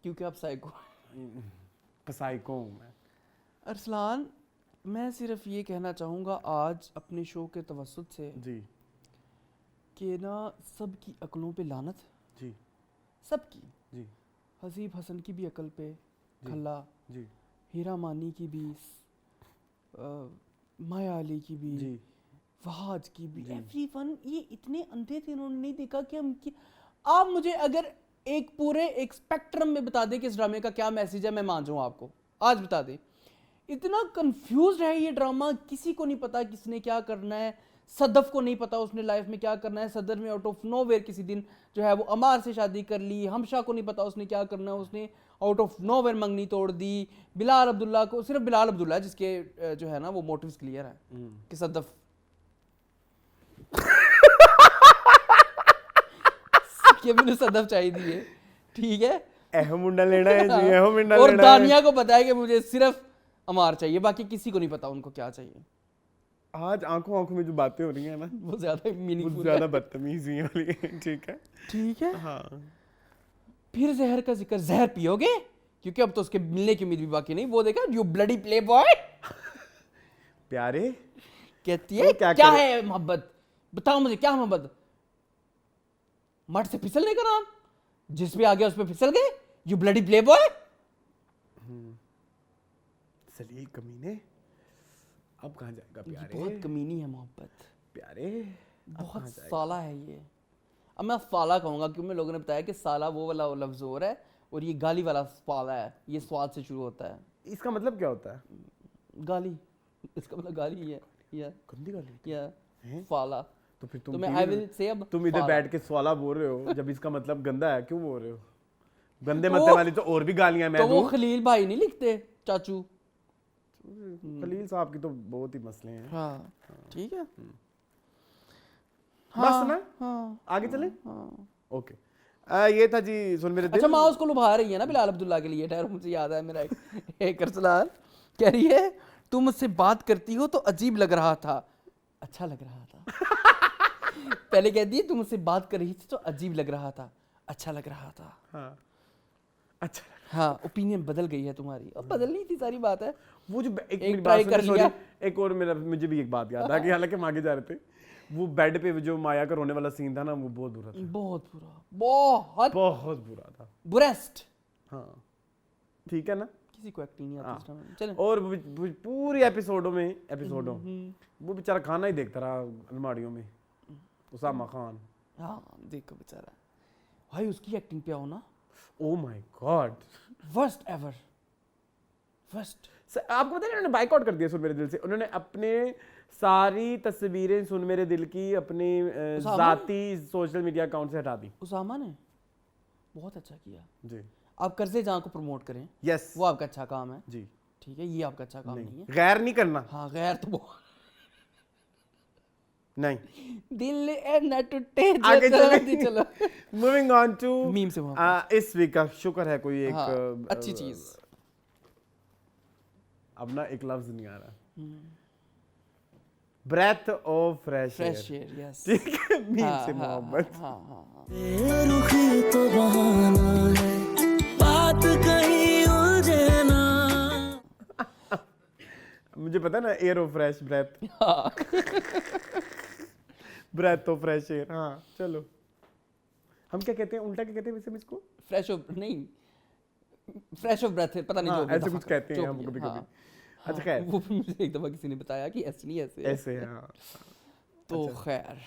क्योंकि आप साइको। साइको हूँ मैं। अरसलान, मैं सिर्फ ये कहना चाहूँगा आज अपने शो के तवस्सुत से जी कि ना सबकी अक्लों पे लानत, जी सबकी, जी हसीब हसन की भी अकल पे खल्ला, जी हीरा मानी की भी, माया अली की भी, जी फहाद की भी, जी। एवरीवन, ये इतने अंधे थे, इन्होंने नहीं देखा कि हम आप मुझे अगर एक पूरे एक स्पेक्ट्रम में बता दें कि इस ड्रामे का क्या मैसेज है, मैं मान जाऊँ आपको, आज बता दें। इतना कंफ्यूज है ये ड्रामा, किसी को नहीं पता किसने क्या करना है। सदफ को नहीं पता उसने लाइफ में क्या करना है। सदर में आउट ऑफ नोवेयर किसी दिन जो है वो अमार से शादी कर ली। हमशा को नहीं पता उसने क्या करना है, उसने आउट ऑफ नोवेयर मंगनी तोड़ दी। बिलाल अब्दुल्ला को, सिर्फ बिलाल अब्दुल्ला है जिसके जो है ना वो मोटिव्स क्लियर है कि सदफ कि मैंने सदफ चाहिए है, ठीक है, अहम मुंडा लेना है जी, अहम मुंडा और लेना दानिया को पता है कि मुझे सिर्फ अमार चाहिए, बाकी किसी को नहीं पता उनको क्या चाहिए। आज आंखों में जो बातें हो रही हैं ना, वो ज्यादा वो मीनिंगफुल ज्यादा बदतमीजी वाली है। ठीक है, ठीक है। हाँ। फिर जहर का जिक्र, जहर पियोगे? क्योंकि अब तो उसके मिलने की उम्मीद भी बाकी नहीं। वो देखा, यू ब्लडी प्ले बॉय प्यारे कहती तो है क्या क्या करे? है मोहब्बत, बताओ मुझे क्या मोहब्बत। मठ से फिसलने का नाम, जिस पे आ गया उस पे फिसल गए, यू ब्लडी प्ले बॉय। सलील कमीने, अब कहाँ जाएगा प्यारे? बहुत कमीनी है मोहब्बत, प्यारे बहुत साला है ये। अब मैं साला कहूंगा क्योंकि लोगों ने बताया कि साला वो वाला लफ्ज और है और ये गाली वाला साला है, ये स्वाद से शुरू होता है। इसका मतलब क्या होता है? गाली, इसका मतलब गाली ही है, या गंदी गाली। या साला। तो फिर तो मैं आई विल से अब तुम इधर साला। बैठ के सवाला बोल रहे हो, जब इसका मतलब गंदा है, क्यों बोल रहे हो? गंदे तो- मतलब वाली तो और भी गालियां मैं तो वो दूं। खलील भाई नहीं लिखते, चाचू। खलील साहब की तो बहुत ही मसले हैं। हाँ ठीक है। बस ना, हाँ आगे चले। हाँ। ओके, ये था जी सुन मेरे दिल। अच्छा, माँ उसको लुभा रही है ना बिलाल अब्दुल्ला के लिए। ठहरो, मुझे याद है मेरा एक अरसलान कह रही है, तुम मुझसे बात करती हो तो अजीब लग रहा था, अच्छा लग रहा था। पहले कहती है तुम मुझसे बात कर रही थी तो अजीब लग रहा था, अच्छा लग रहा था। हाँ, अच्छा। हाँ, ओपिनियन बदल गई है तुम्हारी। अब बदलनी थी, सारी बात है। वो जो एक एक मेरी try बात कर सुनिए, लिया। sorry, एक और मेरा मुझे भी एक बात याद आ गई, हालांकि हम आगे जा रहे थे। वो बेड पे जो माया का रोने वाला सीन था ना, वो बहुत बुरा था, बहुत बुरा, बहुत बहुत बुरा था। बुरेस्ट। हाँ, ठीक है ना। किसी को एक्टिंग नहीं हाँ। आती इस ड्रामे में। चलें। और पूरी एपिसोडों वो बेचारा खाना ही देखता रहा अलमारियों में, उसामा खान। हाँ देखो बेचारा, भाई उसकी एक्टिंग पे आओ ना, oh my God, worst ever, worst. आपको पता है उन्होंने बाइकआउट कर दिया सुन मेरे दिल से। उन्होंने अपने सारी तस्वीरें सुन मेरे दिल की अपने जाती सोशल मीडिया अकाउंट से हटा दी। उसामा ने बहुत अच्छा किया। जी, आप कर्जे जहाँ को प्रमोट करें, यस, वो आपका अच्छा काम है, जी, ठीक है, ये आपका अच्छा काम नहीं है। गैर नहीं करना, हाँ, गैर तो वो नहीं। दिल ए न टूटे आगे जो चले। कभी चलो। मूविंग ऑन टू मीम से वहाँ इस वीक का शुक्र है कोई एक हाँ, अच्छी चीज। अब ना एक लफ्ज नहीं आ रहा, breath of fresh fresh air, yes. ठीक है, मीम से मोहब्बत। हाँ हाँ हाँ। रुखी तो बहाना है, बात कहीं उलझे ना। मुझे पता है ना, air of fresh breath, breath of fresh air. हाँ चलो, हम क्या कहते हैं, उल्टा क्या कहते हैं वैसे इसको? फ्रेश ऑफ नहीं, फ्रेश ऑफ ब्रेथ है, पता नहीं हाँ, जो भी ऐसे दफा कुछ करो, कहते हैं जो हम भी है, कभी हाँ। कभी। अच्छा खैर, वो भी मुझे एक दफा किसी ने बताया कि ऐसे नहीं ऐसे है। ऐसे है, हाँ। तो खैर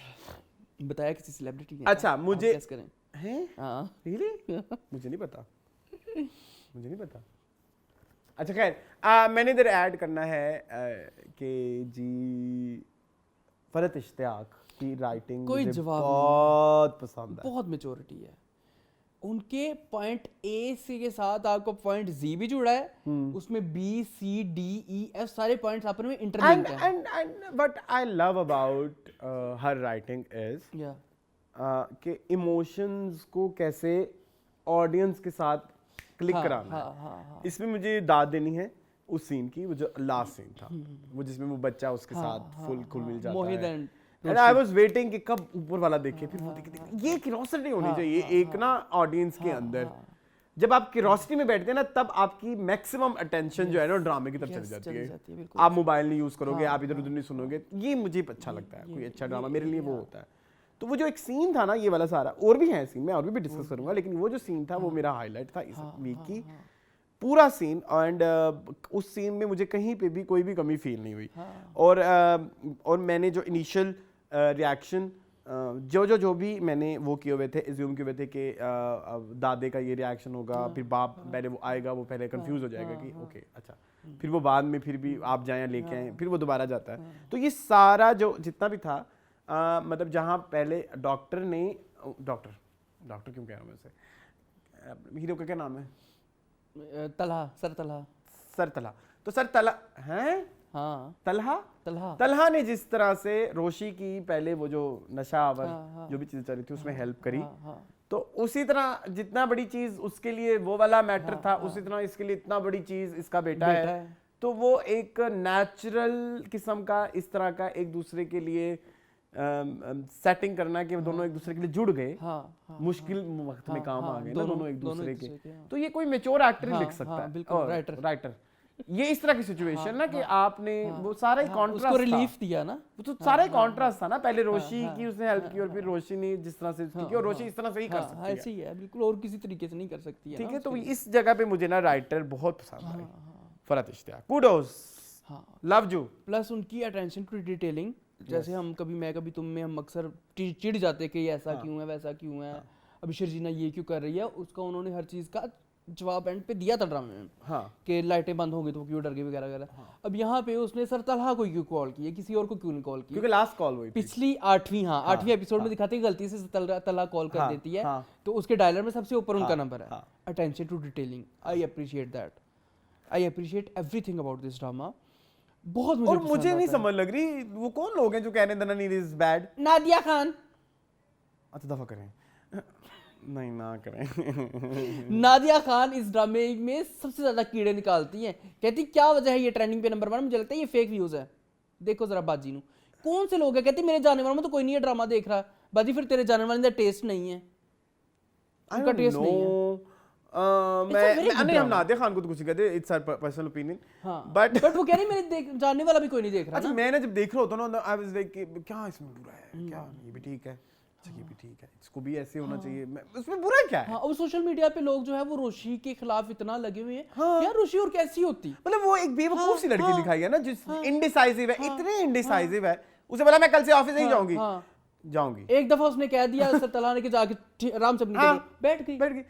बताया किसी सेलिब्रिटी ने। अच्छा, मुझे गेस करें। हैं, हाँ रियली मुझे नहीं पता, मुझे नहीं पता। अच्छा खैर, मैंने इधर ऐड करना है कि जी फरत इश्तियाक की राइटिंग कोई मुझे जवाब बहुत पसंद है। बहुत मेच्योरिटी है उनके। पॉइंट ए से के साथ आपको पॉइंट जी भी जुड़ा है, उसमें B C D E F सारे पॉइंट्स आपस में इंटरलिंक हैं। and what I love about her writing is या कि इमोशंस को कैसे ऑडियंस के साथ क्लिक कराना है। हाँ। इसमें मुझे दाद देनी है उस सीन की, वो जो लास्ट सीन था, वो जिसमें वो बच्चा उसके साथ फुल खुल मिल जाता मोहित है। and and I was waiting कि कब ऊपर वाला देखे, फिर वो देखे। ये क्यूरियोसिटी होनी चाहिए एक ना ऑडियंस के अंदर। जब आप क्यूरियोसिटी में बैठते हैं ना, तब आपकी मैक्सिमम अटेंशन जो है ना ड्रामे की तरफ चली जाती है। आप मोबाइल नहीं यूज करोगे, आप इधर उधर नहीं सुनोगे। ये मुझे अच्छा लगता है, कोई अच्छा ड्रामा मेरे लिए वो होता है। तो वो जो एक सीन था ना, ये वाला सारा, और भी है सीन, मैं और भी डिस्कस करूंगा, लेकिन वो जो सीन था वो मेरा हाईलाइट था इस वीक की पूरा सीन। एंड उस सीन में मुझे कहीं पे भी कोई भी कमी फील नहीं हुई। और मैंने जो इनिशियल रिएक्शन जो भी मैंने वो किए हुए थे, एज्यूम किए हुए थे कि दादे का ये रिएक्शन होगा, फिर बाप पहले वो आएगा, वो पहले कंफ्यूज हो जाएगा कि ओके अच्छा, फिर वो बाद में फिर भी आप जाएं लेके आए, फिर वो दोबारा जाता है। तो ये सारा जो जितना भी था, मतलब जहाँ पहले डॉक्टर क्यों कह रहा हूँ मैं उसे, हीरो का क्या नाम है? सर तलहा। तो सर तलहा हैं, हाँ तलहा ने जिस तरह से रोशी की पहले वो जो नशा आवर जो भी चीजें चल रही थी उसमें हेल्प करी, तो उसी तरह जितना बड़ी चीज उसके लिए वो वाला मैटर था, उसी तरह इसके लिए इतना बड़ी चीज इसका बेटा है। तो वो एक नेचुरल किस्म का इस तरह का एक दूसरे के लिए सेटिंग करना कि दोनों एक दूसरे के लिए जुड़ गए, मुश्किल वक्त में काम आ गए ना दोनों एक दूसरे के। तो ये कोई मैच्योर एक्टर ही लिख सकता है, राइटर। ये इस तरह की सिचुएशन ना कि आपने वो सारा ही कॉन्ट्रास्ट उसको रिलीफ दिया ना, वो तो सारा ही कॉन्ट्रास्ट था ना। पहले रोशी की उसने हेल्प की, और फिर रोशी ने जिस तरह से की, और रोशी इस तरह से ही कर सकती है, ऐसे ही है बिल्कुल, और किसी तरीके से नहीं कर सकती है। ठीक है, तो इस जगह पे मुझे ना राइटर बहुत पसंद आई, Farhat Ishtiaq, kudos, love you. Plus उनकी अटेंशन टू डिटेलिंग, जैसे हम कभी मैं कभी तुम में हम अक्सर चिढ़ जाते कि ये ऐसा क्यों है, वैसा क्यों है, अभी शर्जीना ये क्यों कर रही है, उसका उन्होंने हर चीज़ का जवाब एंड पे दिया था ड्रामे में, कि लाइटें बंद हो गई तो वो क्यों डर गई वगैरह वगैरह। अब यहाँ पे उसने सर तलहा को क्यों कॉल की है, किसी और को क्यों नहीं कॉल की? क्योंकि लास्ट कॉल हुई पिछली आठवीं एपिसोड में दिखाते हैं गलती से तलहा कॉल कर देती है, तो उसके डायलर में सबसे ऊपर उनका नंबर है। Attention to detailing, I appreciate that, I appreciate everything about this drama. बहुत मुझे नहीं समझ लग रही वो कौन लोग हैं जो कह रहे हैं दनानीर इज बैड। नादिया खान। अच्छा दफा करें, नहीं ना करें। नादिया खान इस ड्रामे में सबसे ज्यादा कीड़े निकालती हैं, कहती क्या वजह है ये ट्रेंडिंग पे नंबर 1, मुझे लगता है ये फेक व्यूज है। देखो जरा बाजी नू, कौन से लोग हैं कहते मेरे जाने वालों में तो कोई नहीं है ड्रामा देख रहा, बाजी फिर तेरे जाने वाले का टेस्ट नहीं है, उनका टेस्ट नहीं है। नहीं, हम नादिया खान को तो कुछ नहीं कहते, it's our personal opinion, but वो कह रही मेरे जानने वाला भी कोई नहीं देख रहा। अच्छा, मैंने जब देख रहा होता ना, आई वाज लाइक क्या इसमें बुरा है, क्या ये भी ठीक है, अच्छा ये भी ठीक है, इसको भी ऐसे होना चाहिए, उसमें बुरा क्या है? और सोशल मीडिया पे लोग जो है वो रोशी के खिलाफ इतना लगे हुए हैं, यार रोशी और कैसी होती, मतलब वो एक बेवकूफ सी लड़की दिखाई है ना, जिस इनडिसाइसिव है, इतने इनडिसाइसिव है। उसे बोला मैं कल से ऑफिस नहीं जाऊंगी, एक दफा उसने कह दिया सर तलहा ने कि जाके आराम से बैठ गई।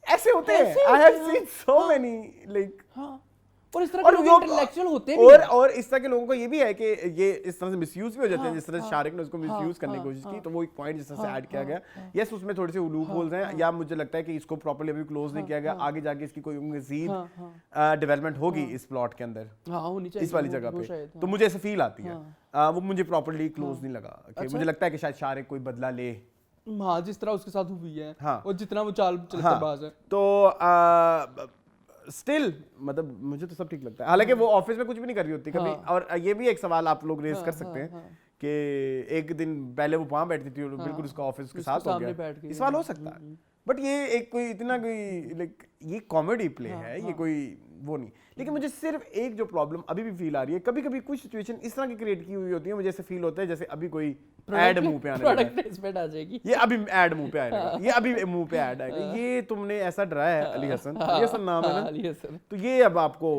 ऐसे होते हैं, I have seen so many like, और इस तरह के लोग इंटेलेक्चुअल होते भी और इस तरह के लोगों को ये भी है कि ये इस तरह से मिसयूज भी हो जाते हैं, जिस तरह से शारिक ने उसको मिसयूज करने की कोशिश की, तो वो एक पॉइंट जिस तरह से ऐड किया गया, यस उसमें थोड़े से लूप होल्स हैं, या मुझे लगता है कि इसको प्रॉपर्ली अभी क्लोज नहीं किया गया, आगे जाके इसकी कोई मजीद डेवलपमेंट होगी इस प्लॉट के अंदर, इस वाली जगह पे, तो मुझे ऐसा फील आती है, वो मुझे प्रॉपर्ली क्लोज नहीं लगा। मुझे लगता है कि शायद शारिक कोई बदला ले, हाँ जिस तरह उसके साथ हुई है, और जितना वो चाल चलतेबाज है, तो स्टिल मतलब मुझे तो सब ठीक लगता है। हालांकि वो ऑफिस में कुछ भी नहीं कर रही होती कभी, और ये भी एक सवाल आप लोग रेज कर सकते हैं कि एक दिन पहले वो वहां बैठती थी और बिल्कुल उसका ऑफिस उसके साथ हो गया, इस सवाल हो सकता है, बट ये एक कोई इतना कोई लाइक ये कॉमेडी प्ले है, ये कोई वो नहीं। लेकिन मुझे सिर्फ एक जो प्रॉब्लम अभी भी फील आ रही है, कभी कभी कुछ सिचुएशन इस तरह की क्रिएट की हुई होती है, मुझे ऐसे फील होता है जैसे अभी कोई ऐड मुंह पे आने वाला है, आ जाएगी, ये अभी ऐड मुंह पे आएगा, ये अभी मुंह पे ऐड आएगा, ये तुमने ऐसा डराया है अली हसन नाम है ना, अली हसन, तो ये अब आपको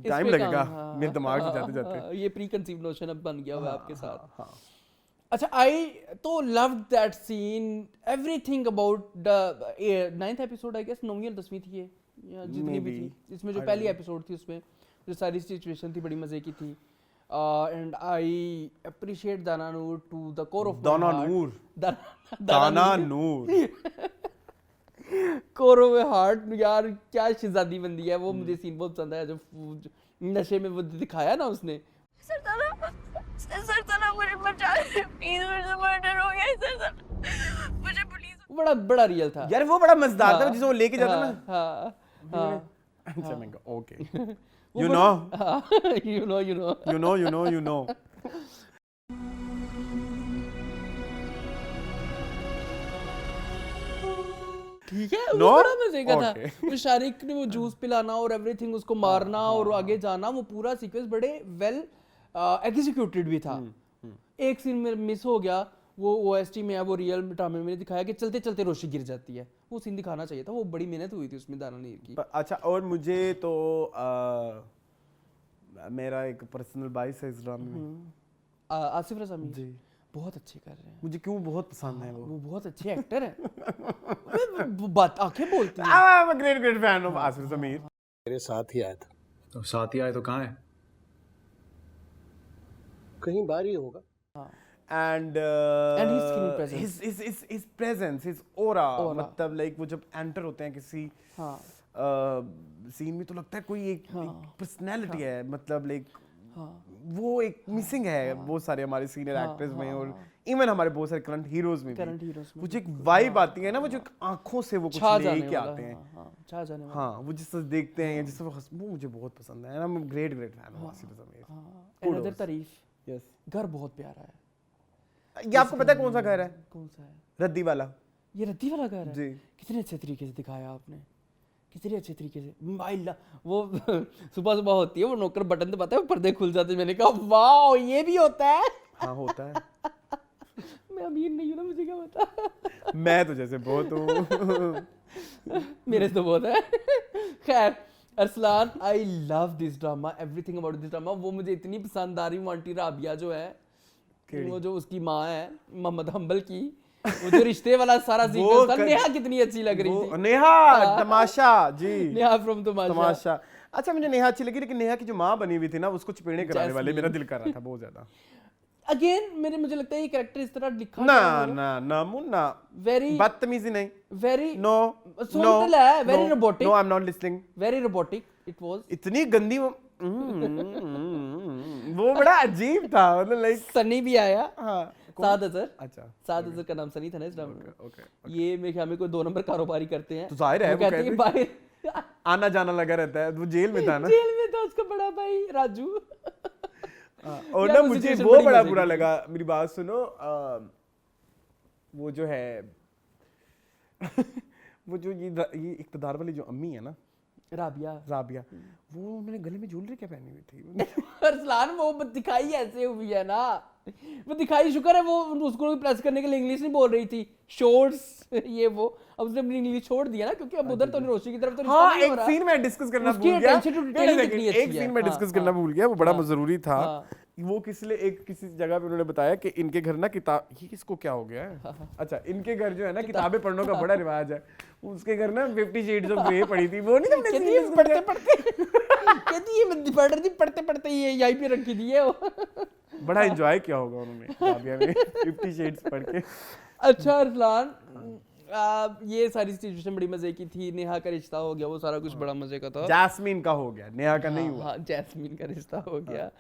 टाइम लगेगा मेरे दिमाग से जाते जाते, ये प्री कंसीव नोशन अब बन गया हुआ आपके साथ। अच्छा, आई तो loved that scene, everything about the 9th episode, I guess 9वीं और 10वीं थी ये, या जितनी भी थी, इसमें जो पहली एपिसोड थी उसमें जो सारी सिचुएशन थी बड़ी मजे की थी, एंड आई अप्रिशिएट दाना नूर टू द कोर ऑफ दाना नूर कोर ऑफ हार्ट। यार क्या शहजादी बंदी है वो, मुझे सीन बहुत पसंद है जो नशे में वो दिखाया ना उसने। सर तलहा मुझे बचा ले प्लीज, मुझे मर्डर हो गया सर, मुझे पुलिस। बड़ा रियल था यार, वो बड़ा मजेदार था जिसे वो लेके जाता ना। हाँ अच्छा मैं okay You know. you know you know. ठीक है No? वो बड़ा मजे का था Okay. वो शारिक ने वो जूस पिलाना और एवरीथिंग उसको मारना और आगे जाना वो पूरा सीक्वेंस बड़े वेल एग्जीक्यूटेड भी था एक सीन में मिस हो गया वो ओएसटी में है वो रियल ड्रामे में दिखाया कि चलते चलते रोशनी गिर जाती है वो सीन दिखाना चाहिए था वो बड़ी मेहनत हुई थी उसमें दाना नीर की अच्छा और मुझे तो मेरा एक पर्सनल बाइस है इस ड्रामे में आसिफ रजा मीर जी बहुत अच्छे कर रहे हैं मुझे क्यों बहुत पसंद है वो बहुत अच्छे एक्टर हैं वो बात आंखें बोलती हैं I'm a great fan of Asif ज़मीर मेरे साथ ही आया था तो साथ ही आए तो कहाँ है? कहीं बाहर ही होगा and his screen presence. his presence his aura मतलब like वो जब एंटर होते हैं किसी हाँ सीन में तो लगता है कोई एक पर्सनैलिटी है मतलब लाइक वो एक मिसिंग है बहुत सारे हमारे सीनियर एक्टर्स में और इवन हमारे बहुत सारे करंट हीरोज में करंट हीरोज में वो जो एक वाइब आती है ना वो जो एक आंखों से वो कुछ लेके आते हैं छा जाने वाला हाँ वो जिस तरह देखते हैं या जिस तरह वो मुझे बहुत पसंद है I am great fan of Asif Zamir another तारीफ यस घर बहुत प्यारा है ये आपको पता है कौन सा घर है कौन सा है रद्दी वाला ये रद्दी वाला घर है जी कितने अच्छे तरीके से दिखाया आपने कितने अच्छे तरीके से माइला वो सुबह सुबह होती है वो नौकर बटन दबाता है वो पर्दे खुल जाते हैं मैंने कहा वाओ ये भी होता है हाँ होता है मैं अमीर नहीं हूँ ना मुझे क्या पता मैं तो जैसे बहुत हूँ मेरे से तो बहुत है खैर Arsalan I love this drama everything about this drama वो मुझे इतनी पसंद आ रही वो आंटी राबिया जो है वो जो उसकी माँ है मोहम्मद हम्बल की वो जो रिश्ते वाला सारा सीक्वेंस था नेहा कितनी अच्छी लग रही थी नेहा तमाशा जी नेहा फ्रॉम तमाशा अच्छा मुझे नेहा अच्छी लगी लेकिन नेहा की जो माँ बनी हुई थी ना उसको चपेड़े कराने वाले मेरा दिल कर रहा था बहुत ज्यादा अगेन मुझे लगता है ये कैरेक्टर इस तरह लिखा ना मुन्ना वेरी बदतमीजी नहीं वेरी नो सोल्टल है very robotic no I am not listening very robotic it was इतनी गंदी वो बड़ा अजीब था मतलब लाइक सनी भी आया हाँ साद अजहर अच्छा साद अजहर का नाम सनी था ना इस ड्रामे में ओके ये मेरे ख्याल में कोई 2 नंबर कारोबारी करते हैं तो जाहिर है वो कहते हैं बाहर आना जाना लगा रहता है वो जेल में था ना जेल में था उसका बड़ा भाई राजू और ना मुझे वो बड़ा बुरा लगा मेरी बात सुनो वो जो है वो जो ये इक़्तिदार वाली जो अम्मी है ना राबिया वो उन्होंने गले में ज्वेलरी क्या पहनी हुई थी अरसलान वो दिखाई ऐसे हुई है ना वो दिखाई शुक्र है वो उसको प्रेस करने के लिए इंग्लिश नहीं बोल रही थी शॉर्ट्स ये वो अब उसने अपनी इंग्लिश छोड़ दिया ना क्योंकि अब उधर तो रोशी की तरफ तो हाँ एक सीन में डिस्कस करना भूल गया एक सीन में डिस्कस करना भूल गया वो बड़ा जरूरी था वो किसी जगह पे उन्होंने बताया कि इनके घर ना किताब ये किसको क्या हो गया है अच्छा इनके घर जो है ना किताबें पढ़ने का बड़ा रिवाज है उसके घर ना 50 शेड्स ऑफ ग्रे पड़ी थी वो नहीं तुमने पढ़ते कहती ये पढ़ रही थी पढ़ते ये यहीं पे रखी थी है बड़ा एंजॉय किया होगा उन्होंने राबिया ने 50 शेड्स पढ़ के अच्छा अरसलान ये सारी सिचुएशन बड़ी मजे की थी नेहा का रिश्ता हो गया वो सारा कुछ बड़ा मजे का था जैस्मीन का हो गया नेहा का नहीं हुआ हाँ जैस्मीन का रिश्ता हो गया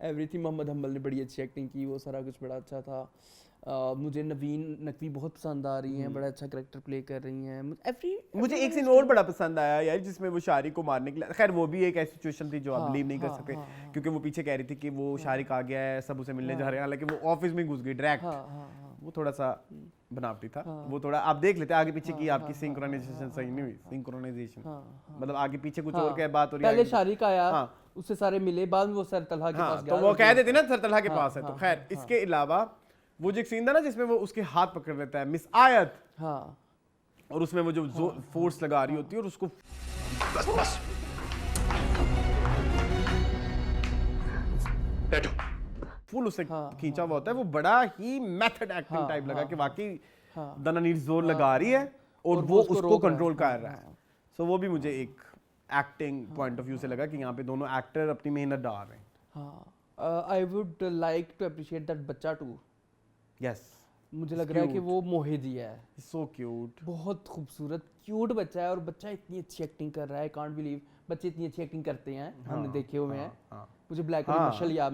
एवरीथिंग मोहम्मद हम्बल ने बड़ी अच्छी एक्टिंग की वो सारा कुछ बड़ा अच्छा था मुझे नवीन नकवी बहुत पसंद आ रही हैं बड़ा अच्छा कैरेक्टर प्ले कर रही हैं मुझे एक सीन और बड़ा पसंद आया यार जिसमें वो शारिक को मारने के लिए खैर वो भी एक ऐसी सिचुएशन थी जो आप बिलीव नहीं कर सकते क्योंकि वो पीछे कह रही थी कि वो शारिक आ गया है सब उसे मिलने जा रहे हैं हालांकि वो ऑफिस में घुस गई डायरेक्ट वो थोड़ा सा बनावटी था वो थोड़ा आप देख लेते आगे पीछे की आपकी सिंक्रोनाइजेशन सही नहीं हुई सिंक्रोनाइजेशन मतलब आगे पीछे कुछ और क्या बात हो रही है पहले शारिक आया उससे सारे मिले बाद में वो सर तलहा के पास गया तो वो कह देते ना सर तलहा के पास है तो खैर इसके अलावा वो जो एक सीन था ना जिसमें वो उसके हाथ पकड़ लेता है मिस आयत और उसमें वो जो फोर्स लगा रही होती है और उसको बस बैठो फुल उससे खींचा हुआ होता है वो बड़ा ही मेथड एक्टिंग टाइप लगा कि वाकई दनानीर जोर लगा रही है और वो उसको कंट्रोल कर रहा है सो वो भी मुझे एक एक्टिंग पॉइंट ऑफ व्यू से लगा कि यहाँ पे दोनों एक्टर अपनी मेहनत डाल रहे हैं I would like to appreciate that बच्चा टू यस मुझे लग रहा है कि वो मोहिदी है सो क्यूट बहुत खूबसूरत क्यूट बच्चा है और बच्चा इतनी अच्छी एक्टिंग कर रहा है कांट बिलीव बच्चे इतनी अच्छी एक्टिंग करते हैं हमने देखे हुए हैं मुझे ब्लैक एंड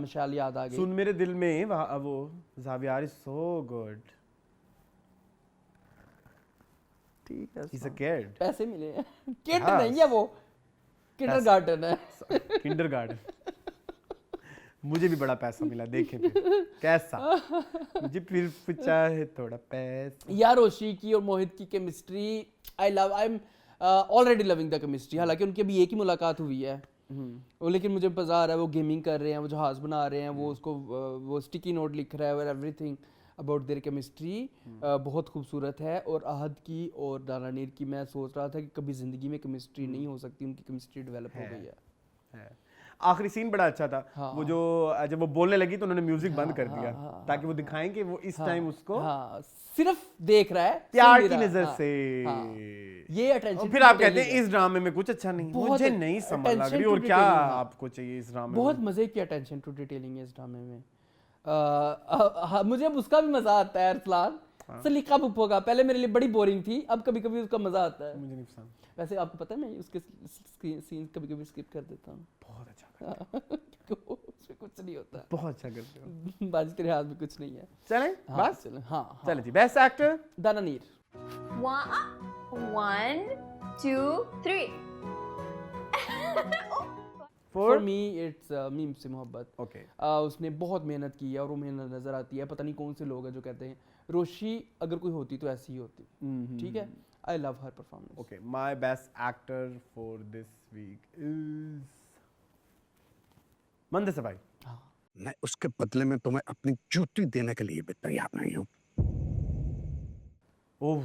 मशाल याद आ गई सुन मेरे दिल में वो ज़ावियार इज सो गुड ठीक है ही इज अ किड पैसे मिले हैं किड नहीं है वो किंडरगार्टन है। किंडरगार्टन। मुझे भी बड़ा पैसा मिला, देखें फिर कैसा, मुझे फिर पूछा है थोड़ा पैसा। यार रोशी की और मोहित की chemistry I am already loving the chemistry. हालांकि उनकी अभी एक ही मुलाकात हुई है वो, लेकिन मुझे मजा आ रहा है। वो गेमिंग कर रहे हैं, वो जहाज बना रहे हैं, वो उसको वो स्टिकी नोट लिख रहा है और एवरीथिंग अबाउट देयर केमिस्ट्री बहुत खूबसूरत है। और आहद की और दाना नीर की मैं सोच रहा था कि कभी जिंदगी में केमिस्ट्री नहीं हो सकती, उनकी केमिस्ट्री डेवलप हो गई है। आखिरी सीन बड़ा अच्छा था। वो जो जब वो बोलने लगी तो उन्होंने म्यूजिक बंद कर दिया ताकि वो दिखाएं कि वो इस टाइम उसको सिर्फ देख रहा है प्यार सुन की नहीं नजर रहा। से। ये अटेंशन फिर आप कहते हैं इस ड्रामे में कुछ अच्छा नहीं, मुझे नहीं समझ लग रही और क्या आपको चाहिए इस ड्रामे में। बहुत मजे की अटेंशन टू डिटेलिंग है इस ड्रामे में। मुझे अब उसका भी मजा आता है अरसलान। सलीका पुप्पो का पहले मेरे लिए बड़ी बोरिंग थी, अब कभी कभी उसका मजा आता है। मुझे नहीं पसंद। वैसे आपको पता है मैं उसके सीन कभी कभी स्किप कर देता हूँ। बहुत अच्छा उसमें कुछ नहीं होता। बहुत अच्छा करते हो। बाजी तेरे हाथ में कुछ नहीं है। चलें बस चलें। हाँ चलें जी। बेस्ट एक्टर दाना नीर। 1 2 3 फॉर मी इट्स मीम से मोहब्बत। ओके। उसने बहुत मेहनत की है और वो मेहनत नजर आती है। पता नहीं कौन से लोग हैं जो कहते हैं रोशी अगर कोई होती तो ऐसी ही होती। ठीक है, आई लव हर performance. Okay, my best actor for this week is मंदे से भाई। मैं उसके बदले में तुम्हें अपनी जूती देने के लिए भी तैयार नहीं हूँ। ओह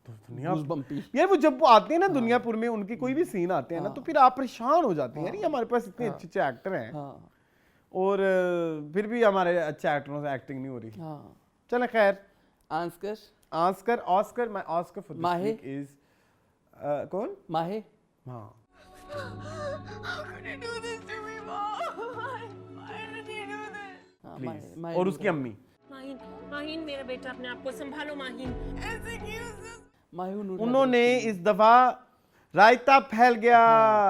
दुनिया Goosebumpy। यार वो जब वो आते हैं ना दुनियापुर में, उनके कोई भी सीन आते हैं ना तो फिर आप परेशान हो जाते हैं यार, ये हमारे पास इतने अच्छे अच्छे एक्टर हैं और फिर भी हमारे अच्छे एक्टरों से एक्टिंग नहीं हो रही। चलो खैर, Oscar my Oscar for this week is कौन? माहे। हाँ How could you do this to me, Mom? Why did you do this? Please. और उसकी अम्मी माहिन, माहिन मेरा बेटा, अपने आप को संभालो माहिन। ऐसे क्यों? उन्होंने इस दफा रायता फैल गया।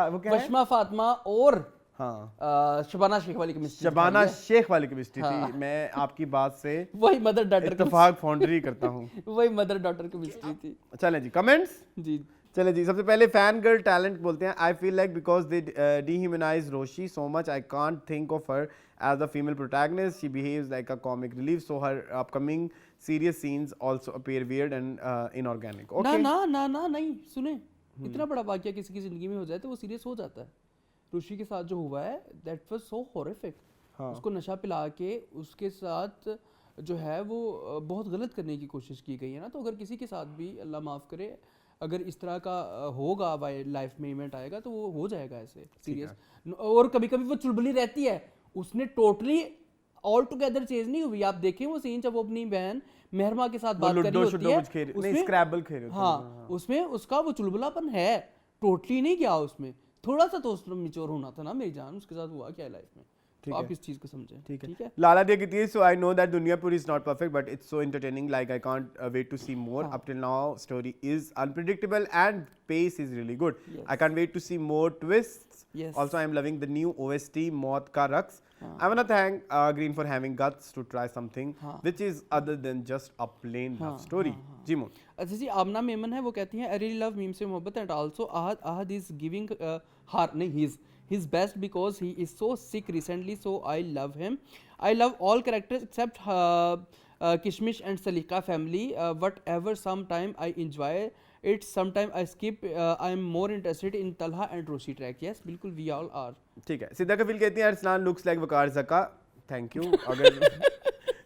वो क्या है? वशमा फातिमा और हाँ शबाना शेख वाली केमिस्ट्री। शबाना शेख वाली केमिस्ट्री थी। मैं आपकी बात से वही मदर डॉटर इत्तेफाक फाउंडरी करता हूँ। वही मदर डॉटर केमिस्ट्री थी। चलें जी, कमेंट्स जी चले जी। सबसे पहले फैन गर्ल टैलेंट बोलते हैं। I feel like because they dehumanize Roshi so much I can't think of her as a female protagonist. She behaves like a comic relief so her upcoming serious scenes also appear weird and inorganic. Okay ना नहीं सुने, इतना बड़ा वाकया किसी की जिंदगी में हो जाए तो वो सीरियस हो जाता है। ऋषि के साथ जो हुआ है दैट वाज सो हॉरिफिक। उसको नशा पिला के उसके साथ जो है वो बहुत गलत करने की कोशिश की गई है ना। तो अगर किसी के साथ भी अल्लाह माफ़ करे अगर इस तरह का होगा लाइफ में इवेंट आएगा तो वो हो जाएगा ऐसे सीरियस। और कभी कभी वो चुलबुली रहती है, उसने टोटली ऑल टुगेदर चेंज नहीं हुई। आप देखें वो सीन जब वो अपनी बहन मेहरमा के साथ बात कर रही होती है, नहीं स्क्रैबल खेल रहे होते हैं। उसमें उसका वो चुलबुलापन है, टोटली नहीं गया उसमें। थोड़ा सा तो उसमें मैच्योर होना था ना मेरी जान। उसके साथ हुआ क्या लाइफ में, तो आप इस चीज को समझें। ठीक है। लाला दिया कहती है, so I know that Duniyapur is not perfect but it's so entertaining like I can't wait to see more. Up till now story is unpredictable and pace is really good. I can't wait to see more twists. Also I am loving the new OST मौत का रक्स। I wanna thank Green for having guts to try something which is other than just a plain love story. जी मोन। अच्छा जी, आमना मेमन है, वो कहती हैं I really love meme से मोहब्बत and also Ahad is giving her नहीं his best because he is so sick recently so I love him. I love all characters except Kishmish and Salika family. Whatever sometime I enjoy it, sometime I skip. I am more interested in Talha and Roshi track. Yes, बिल्कुल we all are. ठीक है। सिद्धा कफिल कहती है Arsalan looks like Waqar Zaka. Thank you. अगर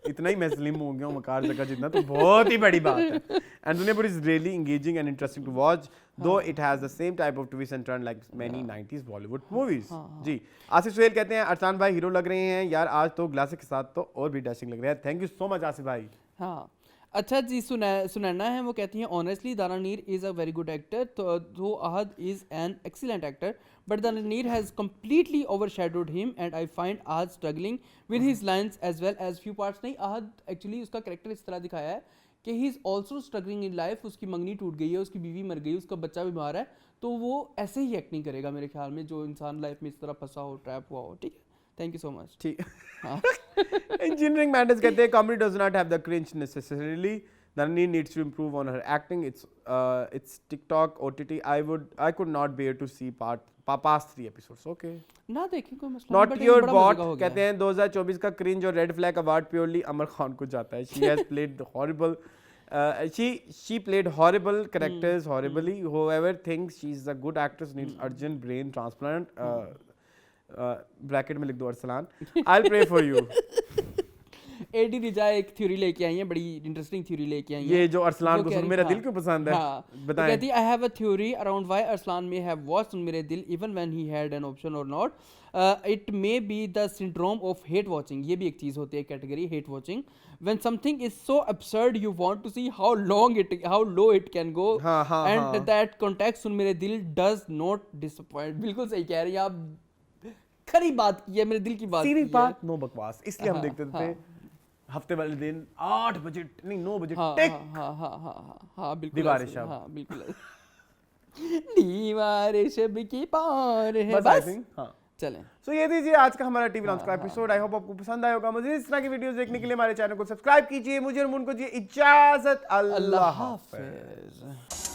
इतना ही मैं slim हो गया हूँ वकार ज़का जितना तो बहुत ही बड़ी बात है। And Duniyapur is really engaging and interesting to watch though it has the same type of twist and turn like many 90s Bollywood movies. जी। आसिफ सुहेल कहते हैं अरसान भाई हीरो लग रहे हैं यार आज तो ग्लास के साथ तो और भी डैशिंग लग रहा है। Thank you so much Asif भाई। हाँ अच्छा जी। सुनैना है, वो कहती हैं honestly Dananeer is a very good actor तो Ahad is an excellent actor but Dananeer has completely overshadowed him and I find Ahad struggling with his lines as well as few parts. नहीं, Ahad actually उसका कैरेक्टर इस तरह दिखाया है कि he is also struggling in life. उसकी मंगनी टूट गई है, उसकी बीवी मर गई, उसका बच्चा बीमार है, तो वो ऐसे ही एक्टिंग करेगा मेरे ख्याल में जो इंसान लाइफ में इस तरह फंसा हो, ट्रैप हुआ हो। ठीक है, थैंक यू सो मच। ठीक। इंजीनियरिंग मैटर्स कहते हैं comedy does not have the cringe necessarily Dhanani needs to improve on her acting. It's TikTok, OTT. I could not bear to see past 3 episodes. Okay. ना देखें कोई मसला नहीं, Not but ये your बड़ा bot. मज़े का हो गया कहते हैं 2024 का क्रिंज और रेड फ्लैग अवार्ड प्योरली अमर खान को जाता है. She has played horrible. She played horrible characters horribly. Whoever thinks she's a good actress needs urgent brain transplant. Bracket में लिख दो Arsalan. I'll pray for you. एडी रिजा एक थ्योरी लेके आई है, बड़ी इंटरेस्टिंग थ्योरी लेके आई है. ये जो अरसलान वो को कह सुन रही- मेरा हाँ, दिल क्यों पसंद है, हाँ, बताएं. कहती है, I have a theory around why Arslan may have watched सुन मेरे दिल even when he had an option or not. It may be the syndrome of hate watching. ये भी एक चीज़ होती है, category hate watching. When something is so absurd you want to see how low it can go. हाँ, हाँ, And हाँ. that context सुन मेरे दिल does not disappoint. बिल्कुल सही कह रही हैं आप, खरी बात की है, मेरे दिल की बात सीधी की है. बात, नो बकवास. इसलिए हम हाँ, देखते थे हाँ. हफ्ते वाले दिन 8 बजे नहीं 9 बजे हाँ टिक. हाँ हाँ हाँ हाँ हाँ बिल्कुल दीवार ऐसे, शब. हाँ बिल्कुल ऐसे. दीवार शब की पार है बस आई बस. थिंक. हाँ. चलें. सो ये दीजिए आज का हमारा टीवी लॉन्च का एपिसोड. आई होप आपको पसंद आया होगा. मुझे इस तरह की वीडियोस देखने के लिए हमारे चैनल को सब्सक्राइब कीजिए. मुझे और मुन को दीजिए इजाजत. अल्लाह हाफिज. हाफिज.